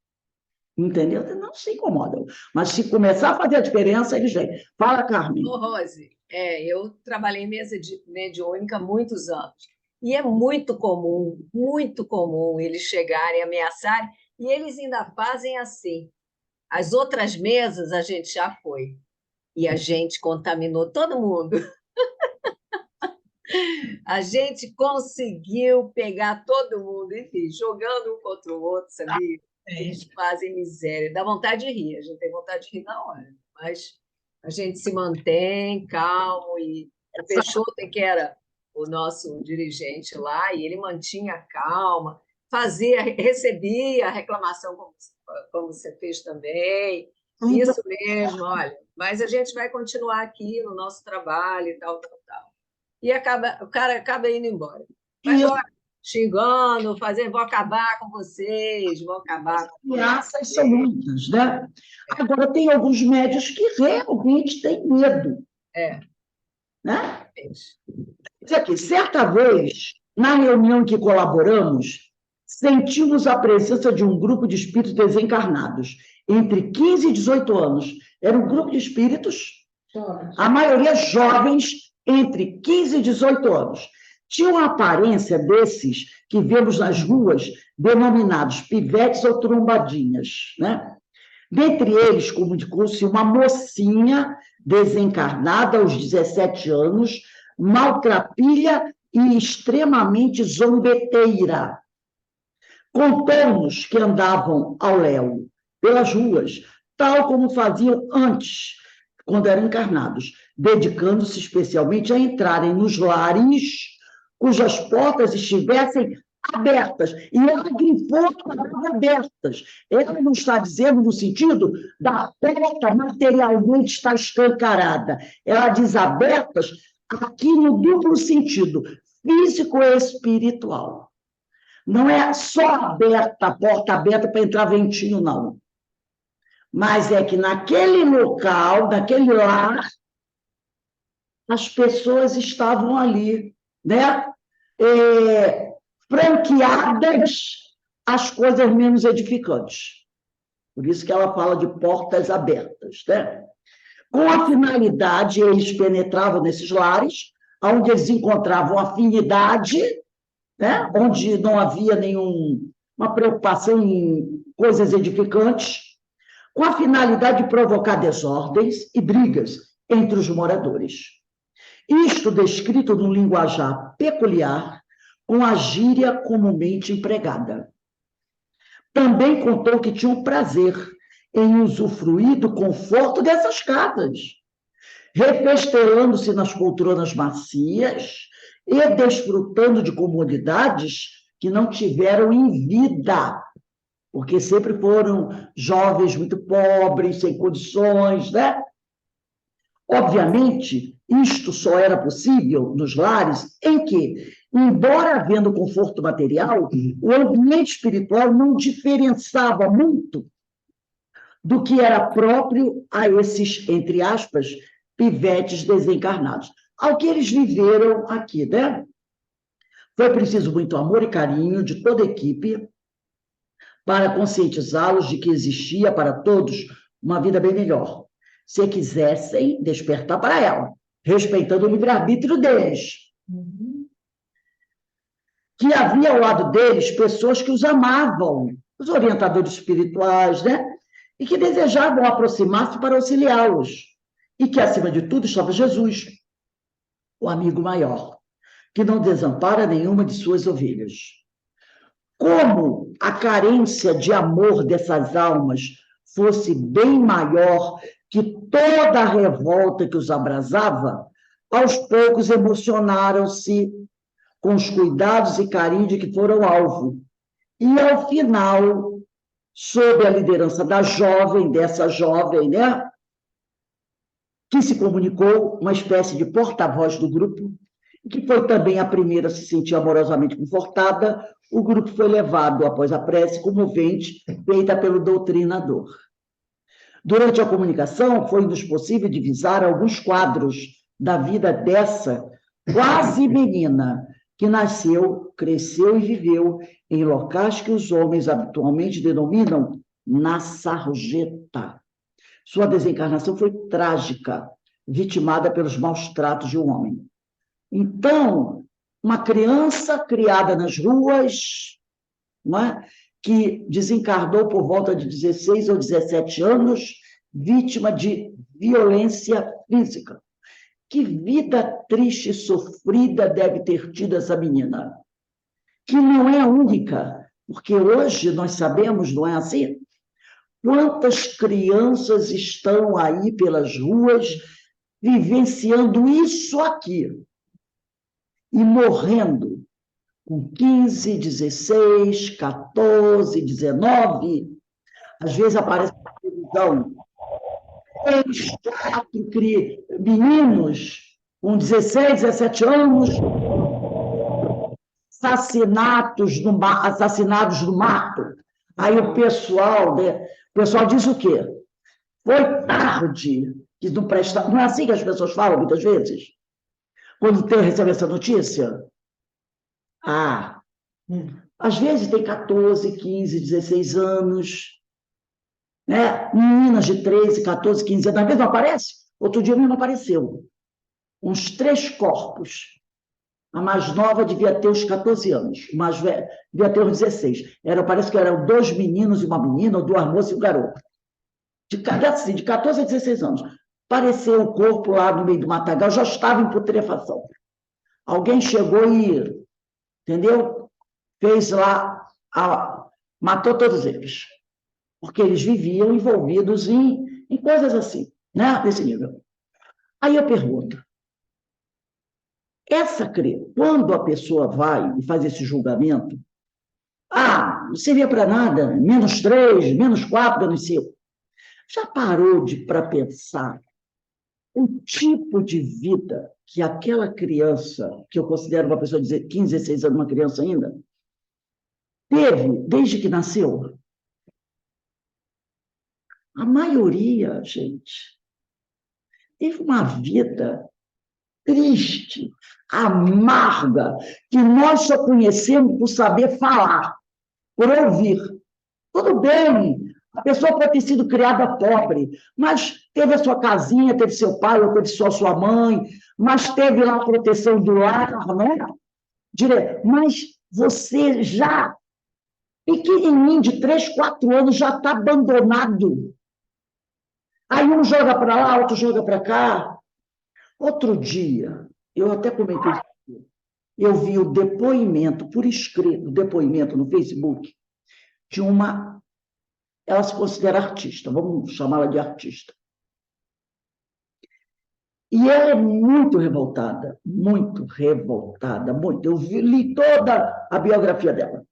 Entendeu? Não se incomodam. Mas se começar a fazer a diferença, eles vêm. Fala, Carmen. Ô, Rose, eu trabalhei em mesa mediúnica há muitos anos. E é muito comum eles chegarem, ameaçarem, e eles ainda fazem assim. As outras mesas a gente já foi. E a gente contaminou todo mundo. A gente conseguiu pegar todo mundo, enfim, jogando um contra o outro, sabia? Eles fazem miséria. Dá vontade de rir, a gente tem vontade de rir na hora. Mas a gente se mantém calmo. E o Peixoto, que era o nosso dirigente lá, e ele mantinha a calma, recebia a reclamação como você fez também. Isso mesmo, olha. Mas a gente vai continuar aqui no nosso trabalho e tal. E o cara acaba indo embora. Mas xingando, vou acabar com vocês, vou acabar com vocês. Ameaças são muitas, né? Agora, tem alguns médios que realmente têm medo. Né? Isso aqui, certa vez, na reunião em que colaboramos, sentimos a presença de um grupo de espíritos desencarnados, entre 15 e 18 anos. Era um grupo de espíritos, a maioria jovens, entre 15 e 18 anos. Tinham a aparência desses que vemos nas ruas, denominados pivetes ou trombadinhas, né? Dentre eles, comunicou-se uma mocinha desencarnada aos 17 anos, maltrapilha e extremamente zombeteira. Contou-nos que andavam ao léu pelas ruas, tal como faziam antes, quando eram encarnados, dedicando-se especialmente a entrarem nos lares cujas portas estivessem abertas. E ela grifou abertas. Ela não está dizendo no sentido da porta materialmente estar escancarada. Ela diz abertas aqui no duplo sentido, físico e espiritual. Não é só aberta, a porta aberta para entrar ventinho, não. Mas é que naquele local, naquele lar, as pessoas estavam ali, né? Franqueadas às coisas menos edificantes. Por isso que ela fala de portas abertas, né? Com a finalidade, eles penetravam nesses lares, onde eles encontravam afinidade, né? Onde não havia nenhuma preocupação em coisas edificantes, com a finalidade de provocar desordens e brigas entre os moradores. Isto descrito num linguajar peculiar, com a gíria comumente empregada. Também contou que tinham prazer em usufruir do conforto dessas casas, refestelando-se nas poltronas macias e desfrutando de comodidades que não tiveram em vida, porque sempre foram jovens muito pobres, sem condições, né? Obviamente, isto só era possível nos lares em que, embora havendo conforto material, o ambiente espiritual não diferenciava muito do que era próprio a esses, entre aspas, pivetes desencarnados. Ao que eles viveram aqui, né? Foi preciso muito amor e carinho de toda a equipe para conscientizá-los de que existia para todos uma vida bem melhor, se quisessem despertar para ela, respeitando o livre-arbítrio deles. Que havia ao lado deles pessoas que os amavam, os orientadores espirituais, né? E que desejavam aproximar-se para auxiliá-los. E que, acima de tudo, estava Jesus, o amigo maior, que não desampara nenhuma de suas ovelhas. Como a carência de amor dessas almas fosse bem maior que toda a revolta que os abrasava, aos poucos emocionaram-se com os cuidados e carinho de que foram alvo. E, ao final, sob a liderança dessa jovem, né, que se comunicou, uma espécie de porta-voz do grupo, que foi também a primeira a se sentir amorosamente confortada, o grupo foi levado, após a prece comovente, feita pelo doutrinador. Durante a comunicação, foi-nos possível divisar alguns quadros da vida dessa quase menina, que nasceu, cresceu e viveu em locais que os homens habitualmente denominam na sarjeta. Sua desencarnação foi trágica, vitimada pelos maus tratos de um homem. Então, uma criança criada nas ruas, não é? Que desencarnou por volta de 16 ou 17 anos, vítima de violência física. Que vida triste e sofrida deve ter tido essa menina, que não é única, porque hoje nós sabemos, não é assim? Quantas crianças estão aí pelas ruas vivenciando isso aqui e morrendo com 15, 16, 14, 19. Às vezes aparece na televisão 3, 4 meninos com 16, 17 anos assassinados no mato. Aí o pessoal diz o quê? Foi tarde, que não presta. Não é assim que as pessoas falam muitas vezes? Quando recebe essa notícia? Às vezes tem 14, 15, 16 anos, né? Meninas de 13, 14, 15 anos, às vezes não aparece. Outro dia mesmo apareceu. Uns 3 corpos. A mais nova devia ter uns 14 anos, a mais velha devia ter uns 16. Parece que eram 2 meninos e uma menina, ou 2 moças e um garoto. De 14 a 16 anos. Apareceu o corpo lá no meio do matagal, já estava em putrefação. Alguém chegou e, entendeu? Fez lá, matou todos eles. Porque eles viviam envolvidos em coisas assim, né? Desse nível. Aí eu pergunto, quando a pessoa vai e faz esse julgamento, não servia para nada, -3, -4, -5. Já parou para pensar o tipo de vida que aquela criança, que eu considero uma pessoa de 15, 16 anos, uma criança ainda, teve desde que nasceu? A maioria, gente, teve uma vida triste, amarga, que nós só conhecemos por saber falar, por ouvir. Tudo bem, a pessoa pode ter sido criada pobre, mas teve a sua casinha, teve seu pai, ou teve só sua mãe, mas teve lá a proteção do lar, não é? Mas você já, pequenininho, de 3, 4 anos, já está abandonado. Aí um joga para lá, outro joga para cá. Outro dia, eu até comentei isso, eu vi o depoimento, por escrito, depoimento no Facebook, de uma... Ela se considera artista, vamos chamá-la de artista. E ela é muito revoltada, muito revoltada, muito. Eu li toda a biografia dela.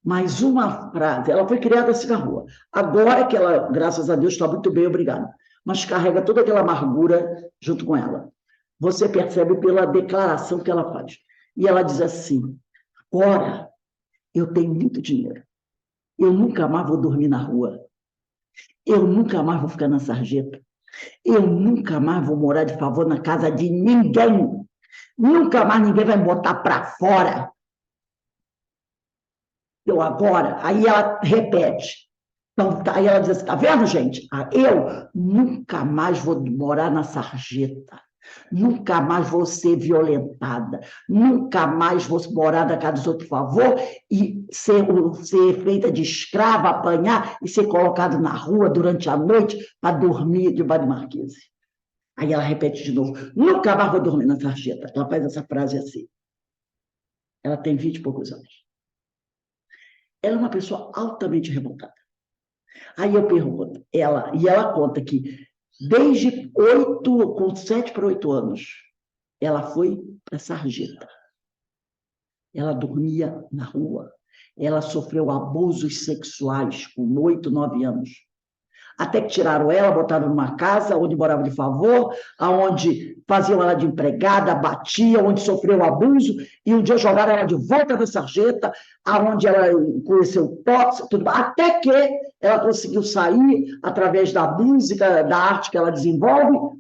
Mas uma frase, ela foi criada assim na rua. Agora que ela, graças a Deus, está muito bem, obrigada. Mas carrega toda aquela amargura junto com ela. Você percebe pela declaração que ela faz. E ela diz assim, agora eu tenho muito dinheiro. Eu nunca mais vou dormir na rua. Eu nunca mais vou ficar na sarjeta. Eu nunca mais vou morar de favor na casa de ninguém. Nunca mais ninguém vai me botar para fora. Eu agora, aí ela repete. Então, aí ela diz assim, tá vendo, gente? Eu nunca mais vou morar na sarjeta. Nunca mais vou ser violentada. Nunca mais vou morar na casa dos outros, por favor, e ser feita de escrava, apanhar e ser colocada na rua durante a noite para dormir debaixo de marquise. Aí ela repete de novo, nunca mais vou dormir na sarjeta. Ela faz essa frase assim. Ela tem 20 e poucos anos. Ela é uma pessoa altamente revoltada. Aí eu pergunto, e ela conta que Desde com 7 para 8 anos, ela foi para Sarjeta. Ela dormia na rua. Ela sofreu abusos sexuais com 8, 9 anos. Até que tiraram ela, botaram numa casa onde morava de favor, onde faziam ela de empregada, batiam, onde sofreu abuso, e um dia jogaram ela de volta da sarjeta, onde ela conheceu tóxico, tudo, até que ela conseguiu sair através da música, da arte que ela desenvolve,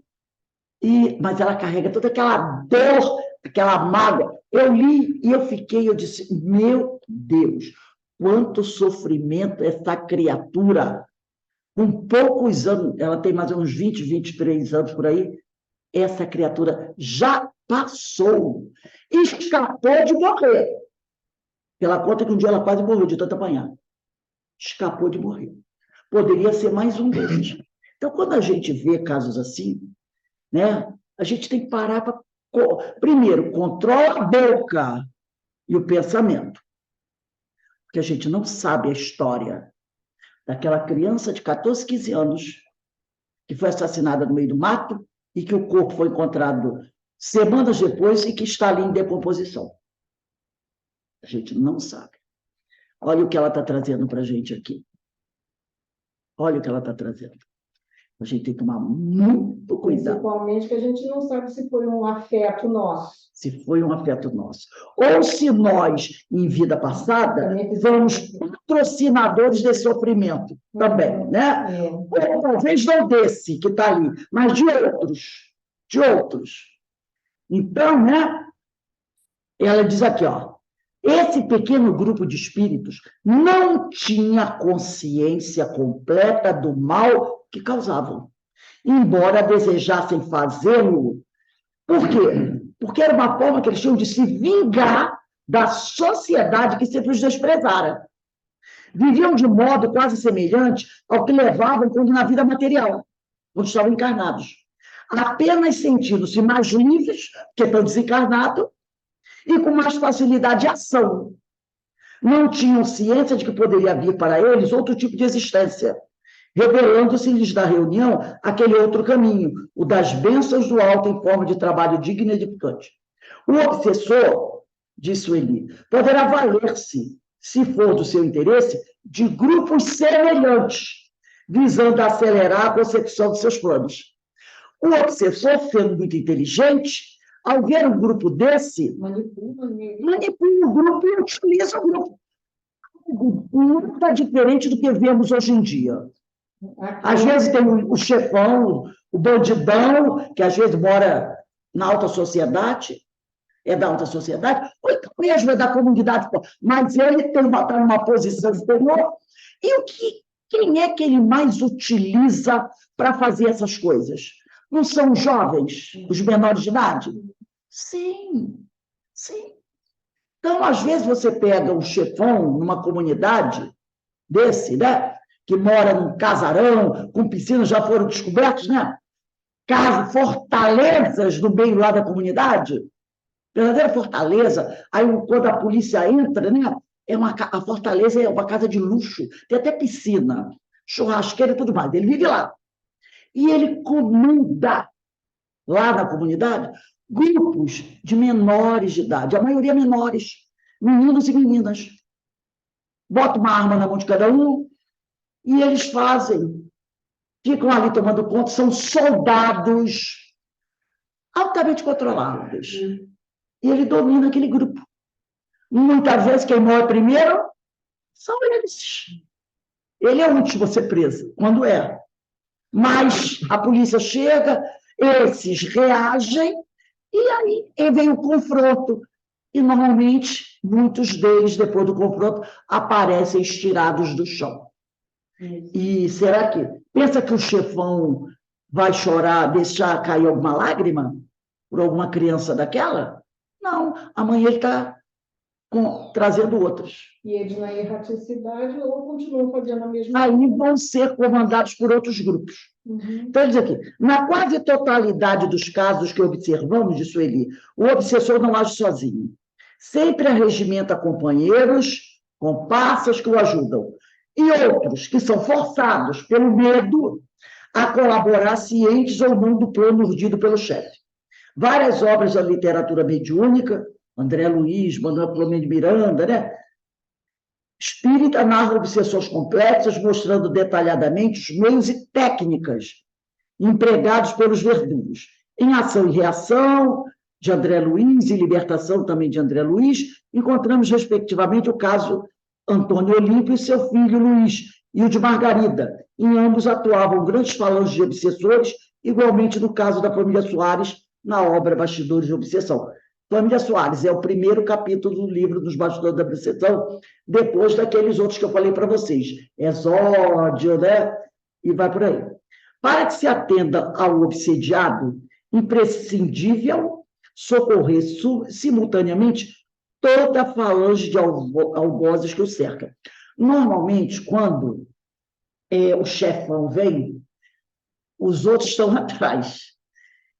mas ela carrega toda aquela dor, aquela mágoa. Eu li e eu disse, meu Deus, quanto sofrimento essa criatura. Com poucos anos, ela tem mais ou menos 20, 23 anos por aí, essa criatura já passou, escapou de morrer. Ela conta que um dia ela quase morreu de tanto apanhar. Escapou de morrer. Poderia ser mais um deles. Então, quando a gente vê casos assim, né, a gente tem que parar para... Primeiro, controla a boca e o pensamento. Porque a gente não sabe a história daquela criança de 14, 15 anos que foi assassinada no meio do mato e que o corpo foi encontrado semanas depois e que está ali em decomposição. A gente não sabe. Olha o que ela está trazendo para a gente aqui. Olha o que ela está trazendo. A gente tem que tomar muito cuidado. Principalmente que a gente não sabe se foi um afeto nosso. Se foi um afeto nosso. Ou se nós, em vida passada, fomos patrocinadores desse sofrimento também, né? Ou talvez não desse que está ali, mas de outros. De outros. Então, né? Ela diz aqui, ó. Esse pequeno grupo de espíritos não tinha consciência completa do mal que causavam, embora desejassem fazê-lo. Por quê? Porque era uma forma que eles tinham de se vingar da sociedade que sempre os desprezara. Viviam de modo quase semelhante ao que levavam quando na vida material, quando estavam encarnados. Apenas sentindo-se mais livres, porque estão desencarnados, e com mais facilidade de ação. Não tinham ciência de que poderia vir para eles outro tipo de existência, revelando-se-lhes da reunião aquele outro caminho, o das bênçãos do alto em forma de trabalho digno e edificante. O obsessor, disse Sueli, poderá valer-se, se for do seu interesse, de grupos semelhantes, visando acelerar a concepção de seus planos. O obsessor, sendo muito inteligente, ao ver um grupo desse, manipula o grupo e utiliza o grupo. Não está diferente do que vemos hoje em dia. Às vezes tem o chefão, o bandidão, que às vezes mora na alta sociedade, é da alta sociedade, ou então mesmo é da comunidade, mas ele está numa posição superior. E quem é que ele mais utiliza para fazer essas coisas? Não são os jovens, os menores de idade? Sim, sim. Então, às vezes, você pega um chefão numa comunidade desse, né? Que mora num casarão, com piscinas já foram descobertos, né? Fortalezas no meio lá da comunidade. Verdadeira fortaleza. Aí, quando a polícia entra, né? A fortaleza é uma casa de luxo. Tem até piscina, churrasqueira e tudo mais. Ele vive lá. E ele comanda lá na comunidade grupos de menores de idade, a maioria menores, meninos e meninas. Bota uma arma na mão de cada um e eles ficam ali tomando conta, são soldados altamente controlados. E ele domina aquele grupo. Muitas vezes quem morre primeiro são eles. Ele é o último a ser preso, quando é. Mas a polícia chega, esses reagem, e aí vem o confronto. E, normalmente, muitos deles, depois do confronto, aparecem estirados do chão. E será que... Pensa que o chefão vai chorar, deixar cair alguma lágrima por alguma criança daquela? Não, amanhã ele está trazendo outros. E eles na erraticidade ou continuam fazendo a mesma coisa? Aí vão ser comandados por outros grupos. Então, ele diz aqui, na quase totalidade dos casos que observamos de Sueli, o obsessor não age sozinho. Sempre arregimenta companheiros, comparsas que o ajudam. E outros que são forçados pelo medo a colaborar cientes ou não do plano urdido pelo chefe. Várias obras da literatura mediúnica, André Luiz, Manuel Filomeno de Miranda, né? Espírita narra obsessões complexas, mostrando detalhadamente os meios e técnicas empregados pelos verdugos. Em Ação e Reação, de André Luiz, e Libertação, também de André Luiz, encontramos, respectivamente, o caso Antônio Olímpio e seu filho Luiz, e o de Margarida. Em ambos atuavam grandes falanges de obsessores, igualmente no caso da família Soares, na obra Bastidores de Obsessão. Família Soares é o primeiro capítulo do livro dos Bastidores da Obsessão, depois daqueles outros que eu falei para vocês. Exódio, né? E vai por aí. Para que se atenda ao obsediado, imprescindível socorrer simultaneamente toda a falange de algozes que o cerca. Normalmente, quando o chefão vem, os outros estão atrás.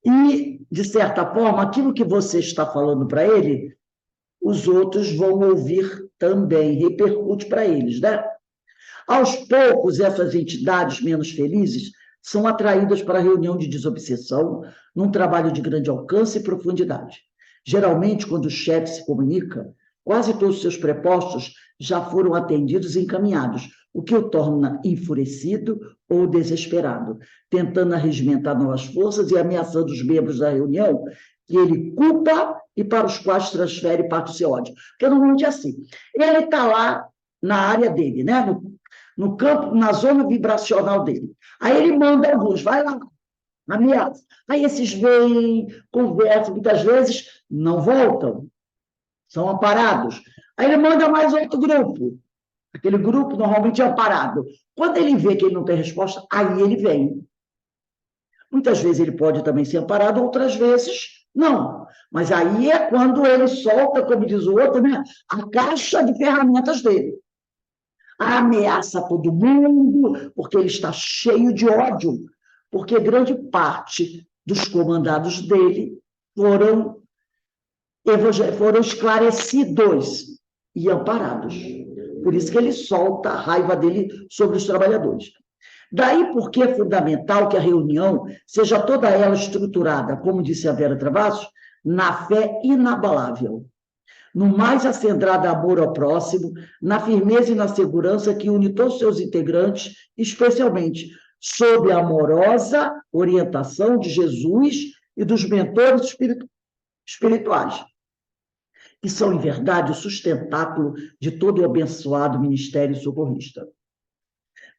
E, de certa forma, aquilo que você está falando para ele, os outros vão ouvir também, repercute para eles, né? Aos poucos, essas entidades menos felizes são atraídas para a reunião de desobsessão, num trabalho de grande alcance e profundidade. Geralmente, quando o chefe se comunica, quase todos os seus prepostos já foram atendidos e encaminhados, o que o torna enfurecido ou desesperado, tentando arregimentar novas forças e ameaçando os membros da reunião que ele culpa e para os quais transfere parte do seu ódio. Porque normalmente é assim. Ele está lá na área dele, né? No campo, na zona vibracional dele. Aí ele manda alguns, vai lá, ameaça. Aí esses vêm, conversam, muitas vezes não voltam, são amparados. Aí ele manda mais outro grupo. Aquele grupo normalmente é amparado. Quando ele vê que ele não tem resposta, aí ele vem. Muitas vezes ele pode também ser amparado, outras vezes não. Mas aí é quando ele solta, como diz o outro, né, a caixa de ferramentas dele. Ameaça todo mundo, porque ele está cheio de ódio, porque grande parte dos comandados dele foram esclarecidos e amparados. Por isso que ele solta a raiva dele sobre os trabalhadores. Daí porque é fundamental que a reunião seja toda ela estruturada, como disse a Vera Travassos, na fé inabalável, no mais acendrado amor ao próximo, na firmeza e na segurança que une todos os seus integrantes, especialmente sob a amorosa orientação de Jesus e dos mentores espirituais, que são, em verdade, o sustentáculo de todo o abençoado ministério socorrista.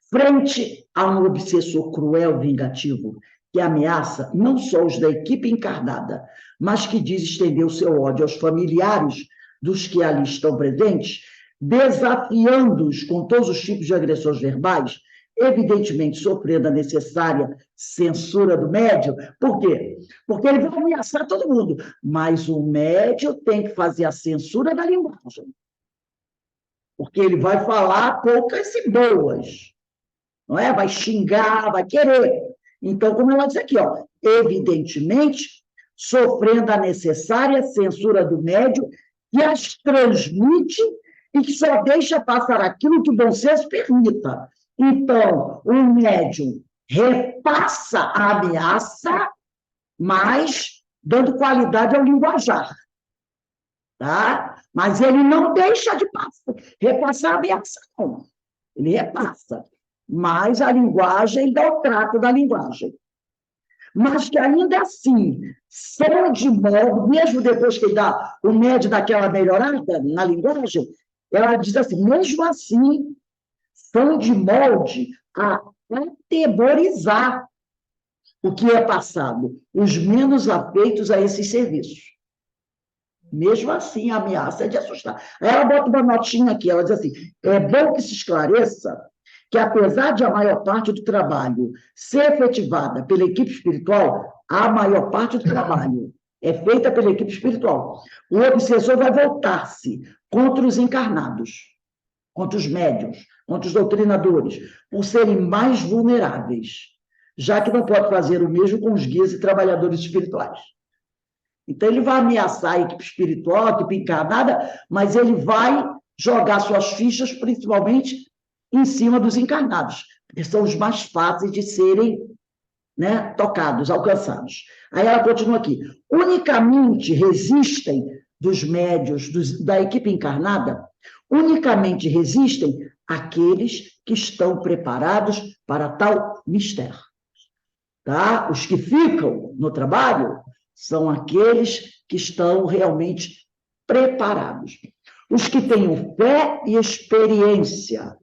Frente a um obsessor cruel e vingativo, que ameaça não só os da equipe encarnada, mas que diz estender o seu ódio aos familiares dos que ali estão presentes, desafiando-os com todos os tipos de agressões verbais, evidentemente sofrendo a necessária censura do médium. Por quê? Porque ele vai ameaçar todo mundo, mas o médium tem que fazer a censura da linguagem, porque ele vai falar poucas e boas, não é? Vai xingar, vai querer. Então, como ela diz aqui, ó, evidentemente sofrendo a necessária censura do médium, que as transmite e que só deixa passar aquilo que o bom senso permita. Então, o médium repassa a ameaça, mas dando qualidade ao linguajar. Tá? Mas ele não deixa de repassar a ameaça, não. Ele repassa. Mas a linguagem, ele dá o trato da linguagem. Mas que ainda assim, são de modo, mesmo depois que o médium dá aquela melhorada na linguagem, ela diz assim, mesmo assim, são de molde a atemorizar o que é passado, os menos afeitos a esses serviços. Mesmo assim, a ameaça é de assustar. Aí ela bota uma notinha aqui, ela diz assim, é bom que se esclareça que, apesar de a maior parte do trabalho ser efetivada pela equipe espiritual, a maior parte do trabalho é feita pela equipe espiritual. O obsessor vai voltar-se contra os encarnados, contra os médiuns, contra os doutrinadores, por serem mais vulneráveis, já que não pode fazer o mesmo com os guias e trabalhadores espirituais. Então, ele vai ameaçar a equipe espiritual, a equipe encarnada, mas ele vai jogar suas fichas, principalmente, em cima dos encarnados, porque são os mais fáceis de serem né, tocados, alcançados. Aí ela continua aqui. Unicamente resistem dos médios, da equipe encarnada, unicamente resistem aqueles que estão preparados para tal mistério. Tá? Os que ficam no trabalho são aqueles que estão realmente preparados. Os que tenham fé e experiência,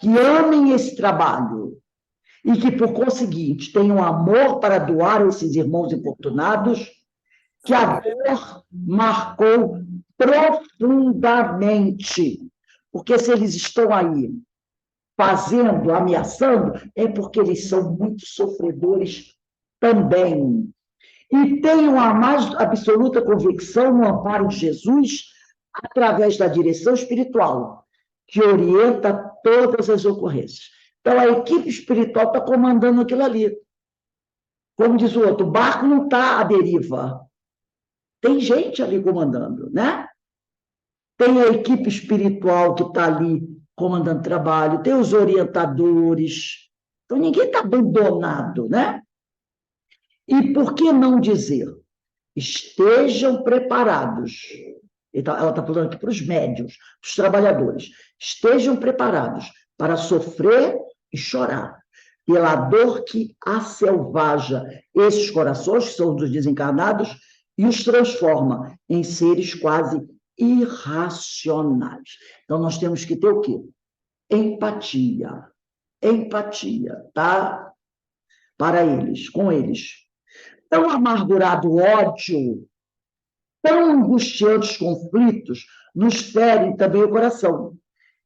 que amem esse trabalho e que, por conseguinte, tenham amor para doar a esses irmãos infortunados, que a dor marcou profundamente. Porque se eles estão aí fazendo, ameaçando, é porque eles são muito sofredores também. E tenham a mais absoluta convicção no amparo de Jesus através da direção espiritual, que orienta todas as ocorrências. Então, a equipe espiritual está comandando aquilo ali. Como diz o outro, o barco não está à deriva. Tem gente ali comandando, né? Tem a equipe espiritual que está ali comandando trabalho, tem os orientadores. Então, ninguém está abandonado, né? E por que não dizer? Estejam preparados. Ela está falando aqui para os médios, para os trabalhadores. Estejam preparados para sofrer e chorar pela dor que asselvaja esses corações, que são dos desencarnados, e os transforma em seres quase irracionais. Então, nós temos que ter o quê? Empatia. Empatia, tá? Para eles, com eles. Tão amargurado ódio, tão angustiantes conflitos, nos ferem também o coração,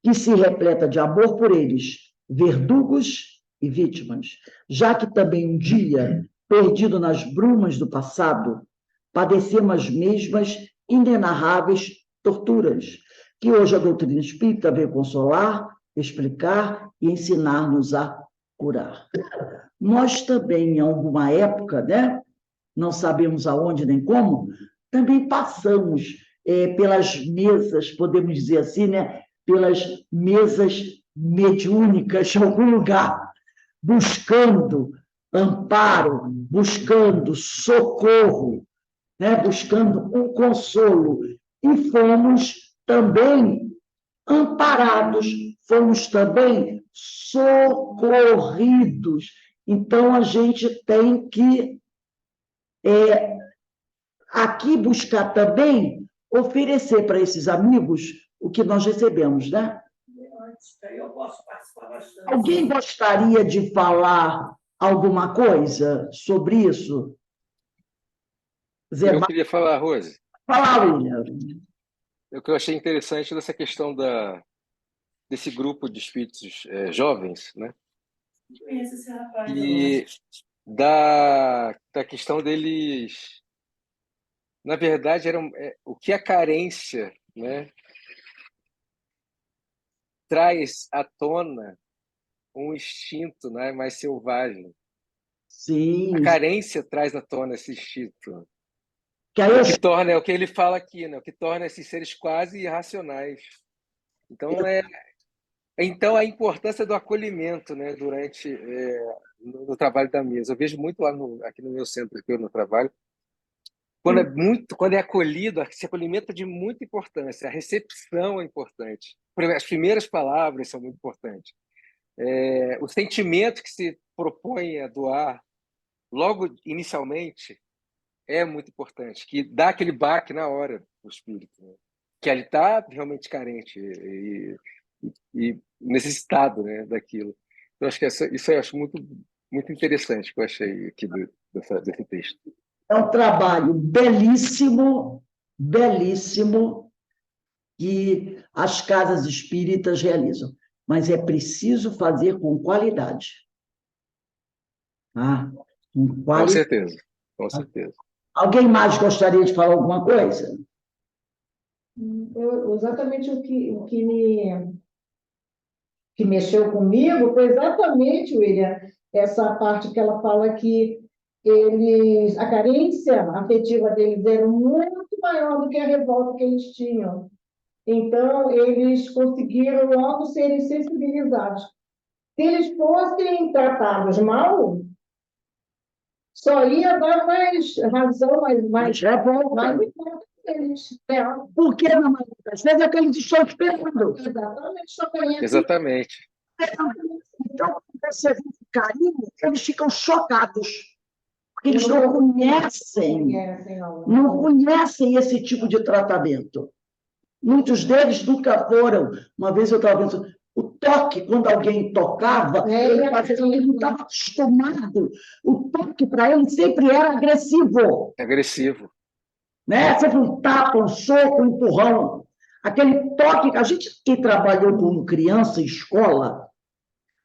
que se repleta de amor por eles, verdugos e vítimas, já que também um dia, perdido nas brumas do passado, padecemos as mesmas inenarráveis torturas, que hoje a doutrina espírita veio consolar, explicar e ensinar-nos a curar. Nós também, em alguma época, né, não sabemos aonde nem como, também passamos pelas mesas, podemos dizer assim, né, pelas mesas mediúnicas de algum lugar, buscando amparo, buscando socorro, né, buscando um consolo. E fomos também amparados, fomos também socorridos. Então, a gente tem que aqui buscar também oferecer para esses amigos o que nós recebemos, né? Alguém gostaria de falar alguma coisa sobre isso? Zé Eu queria falar, Rose, Fala, William. o que eu achei interessante dessa questão desse grupo de espíritos jovens, né? E da questão deles, na verdade, o que a carência, né, traz à tona um instinto, né, mais selvagem. Sim. A carência traz à tona esse instinto. Que aí o que torna, é o que ele fala aqui, né? O que torna esses seres quase irracionais. Então a importância do acolhimento, né, durante no trabalho da mesa. Eu vejo muito lá aqui no meu centro, aqui no trabalho, quando é acolhido, esse acolhimento é de muita importância. A recepção é importante. As primeiras palavras são muito importantes. O sentimento que se propõe a doar logo inicialmente é muito importante, que dá aquele baque na hora do espírito, né? Que ele está realmente carente e necessitado, né, daquilo. Então, acho que isso eu acho muito, muito interessante, que eu achei aqui desse texto. É um trabalho belíssimo, belíssimo, que as casas espíritas realizam, mas é preciso fazer com qualidade. Ah, Com certeza, com certeza. Alguém mais gostaria de falar alguma coisa? Exatamente o que mexeu comigo foi exatamente, William, essa parte que ela fala que a carência afetiva deles era muito maior do que a revolta que eles tinham. Então, eles conseguiram logo serem sensibilizados. Se eles fossem tratados mal, Só ia dar mais razão, Mas mais é bom. importante eles. É, Porque, na maioria das vezes, é que eles estão esperando. exatamente, só conhece. Exatamente. Então, quando você vê esse carinho, eles ficam chocados. Porque eles não conhecem, não conhecem esse tipo de tratamento. Muitos deles nunca foram. Uma vez eu estava vendo o toque, quando alguém tocava, ele não estava acostumado. O toque para ele sempre era agressivo, Agressivo. né? Sempre um tapa, um soco, um empurrão. Aquele toque que a gente que trabalhou como criança em escola,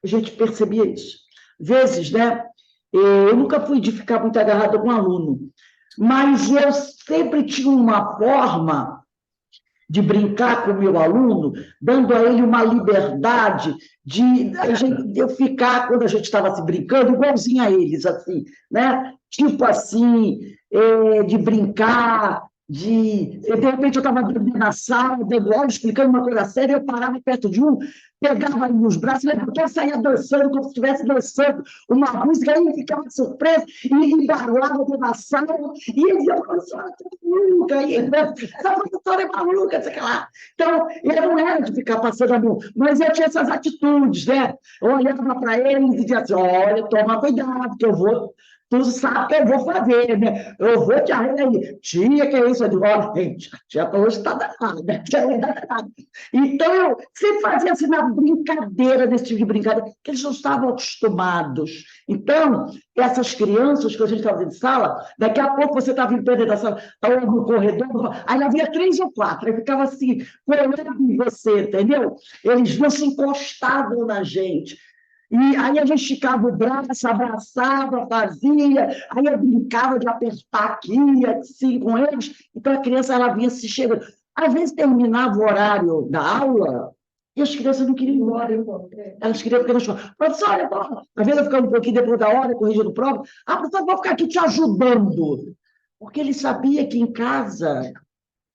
a gente percebia isso. Vezes, né? Eu nunca fui de ficar muito agarrada com um aluno, mas eu sempre tinha uma forma de brincar com o meu aluno, dando a ele uma liberdade de eu ficar, quando a gente estava se brincando, igualzinho a eles, assim, né? Tipo assim, de brincar, de repente eu estava na sala, dando aula, explicando uma coisa séria, eu parava perto de um, pegava ele nos braços, levantou e saía dançando, como se estivesse dançando uma música, aí ele ficava de surpresa, e embarulhava dentro da sala, e ele dizia, professora, você é maluca, e ele, essa professora é maluca, sei lá. Então, ele não era de ficar passando a mão, mas eu tinha essas atitudes, né? Eu olhava para ele e dizia assim, olha, toma cuidado, que eu vou... Tu sabe que eu vou fazer, né? Eu vou te arrumar. Tia, que é isso? Eu digo, ó, gente, a tia hoje está danada. Então, eu sempre fazia assim na brincadeira, nesse tipo de brincadeira, que eles não estavam acostumados. Então, essas crianças que a gente estava em sala, daqui a pouco você estava em pé da sala, ou no corredor, aí havia 3 ou 4, aí ficava assim, olhando em você, entendeu? Eles não se encostavam na gente. E aí a gente ficava o braço, abraçava, fazia, aí eu brincava de apertar aqui, assim, com eles. Então a criança ela vinha se chegando. Às vezes terminava o horário da aula e as crianças não queriam ir embora. Elas queriam ficar na escola. Professora, às vezes eu ficava um pouquinho depois da hora, corrigindo prova. Ah, professor, vou ficar aqui te ajudando. Porque ele sabia que em casa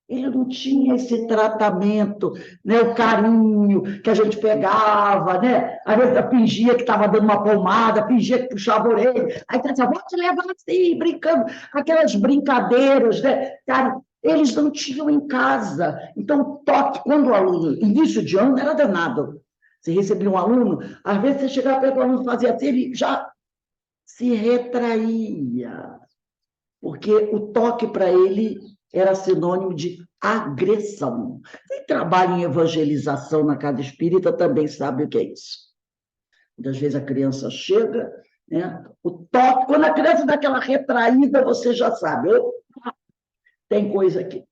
ele não tinha esse tratamento, né, o carinho que a gente pegava, né? Às vezes eu fingia que estava dando uma palmada, fingia que puxava a orelha, aí dizia, vou te levar assim, brincando, aquelas brincadeiras, né? Cara, eles não tinham em casa. Então, toque, quando o aluno, início de ano, era danado. Você recebia um aluno, às vezes você chegava perto do aluno e fazia assim, ele já se retraía, porque o toque para ele era sinônimo de agressão. Quem trabalha em evangelização na casa espírita também sabe o que é isso. Muitas vezes a criança chega, né? O toque, quando a criança dá aquela retraída, você já sabe, opa, tem coisa aqui.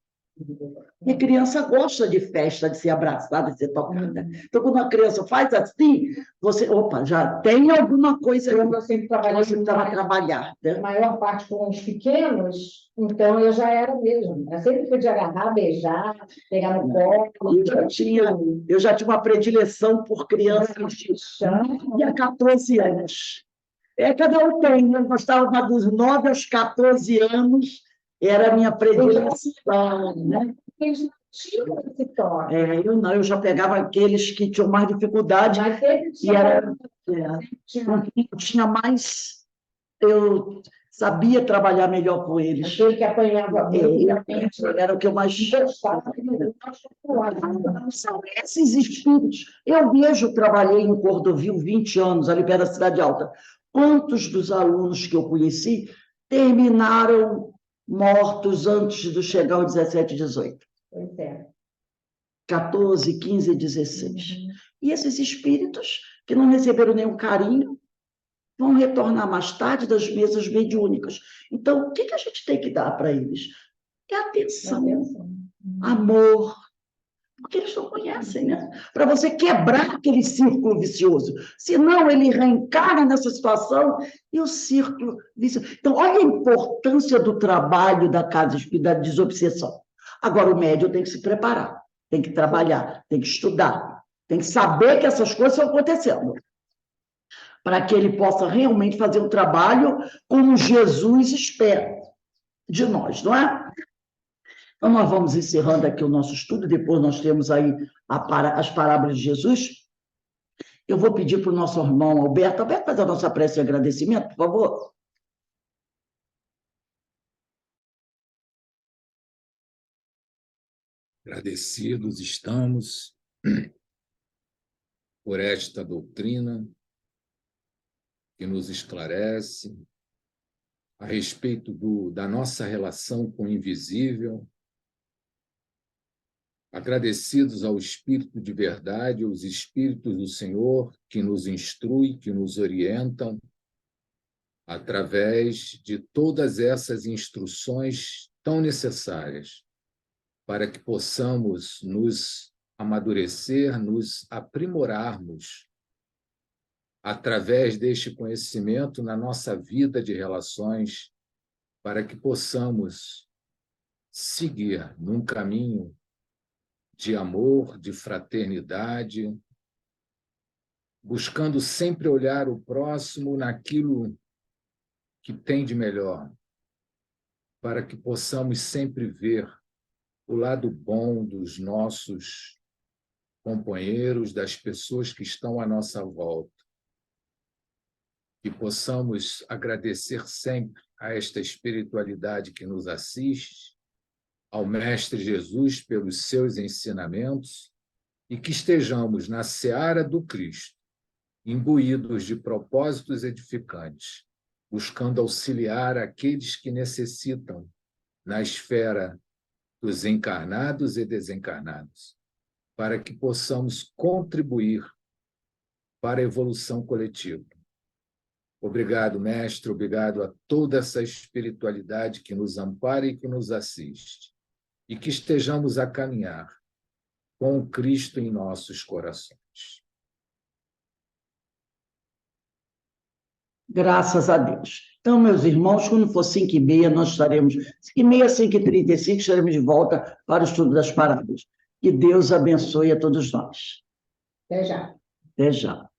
E a criança gosta de festa, de ser abraçada, de ser tocada. Então, quando a criança faz assim, você, opa, já tem alguma coisa Eu sempre precisava trabalhar. Né? A maior parte com os pequenos, então eu já era mesmo. Eu sempre fui de agarrar, beijar, pegar no colo. Eu já tinha uma predileção por crianças de 14 anos. Cada um tem, eu gostava dos 9 aos 14 anos, era a minha predileção, né? Eles não tinham esse toque. Eu não, eu já pegava aqueles que tinham mais dificuldade, e era tinha mais, eu sabia trabalhar melhor com eles. Aquele que apanhava era o que eu mais gostava. São esses espíritos. Eu vejo, trabalhei em Cordovil 20 anos, ali perto da Cidade Alta. Quantos dos alunos que eu conheci terminaram mortos antes de chegar aos 17, 18? Pois é. 14, 15, 16. E esses espíritos que não receberam nenhum carinho vão retornar mais tarde das mesas mediúnicas. Então, o que a gente tem que dar para eles? É atenção, amor, porque eles não conhecem, né? Para você quebrar aquele círculo vicioso. Senão, ele reencarna nessa situação e o círculo vicioso. Então, olha a importância do trabalho da casa espírita, da desobsessão. Agora, o médium tem que se preparar, tem que trabalhar, tem que estudar, tem que saber que essas coisas estão acontecendo, para que ele possa realmente fazer um trabalho como Jesus espera de nós, não é? Então, nós vamos encerrando aqui o nosso estudo, depois nós temos aí as parábolas de Jesus. Eu vou pedir para o nosso irmão Alberto fazer a nossa prece de agradecimento, por favor. Agradecidos estamos por esta doutrina que nos esclarece a respeito da nossa relação com o invisível. Agradecidos ao Espírito de verdade, aos Espíritos do Senhor que nos instruem, que nos orientam através de todas essas instruções tão necessárias para que possamos nos amadurecer, nos aprimorarmos através deste conhecimento na nossa vida de relações, para que possamos seguir num caminho de amor, de fraternidade, buscando sempre olhar o próximo naquilo que tem de melhor, para que possamos sempre ver o lado bom dos nossos companheiros, das pessoas que estão à nossa volta. Que possamos agradecer sempre a esta espiritualidade que nos assiste, ao Mestre Jesus pelos seus ensinamentos, e que estejamos na seara do Cristo, imbuídos de propósitos edificantes, buscando auxiliar aqueles que necessitam na esfera dos encarnados e desencarnados, para que possamos contribuir para a evolução coletiva. Obrigado, Mestre, obrigado a toda essa espiritualidade que nos ampara e que nos assiste, e que estejamos a caminhar com o Cristo em nossos corações. Graças a Deus. Então, meus irmãos, quando for 5h30, nós estaremos, 5h30, 5h35, estaremos de volta para o estudo das parábolas. Que Deus abençoe a todos nós. Até já. Até já.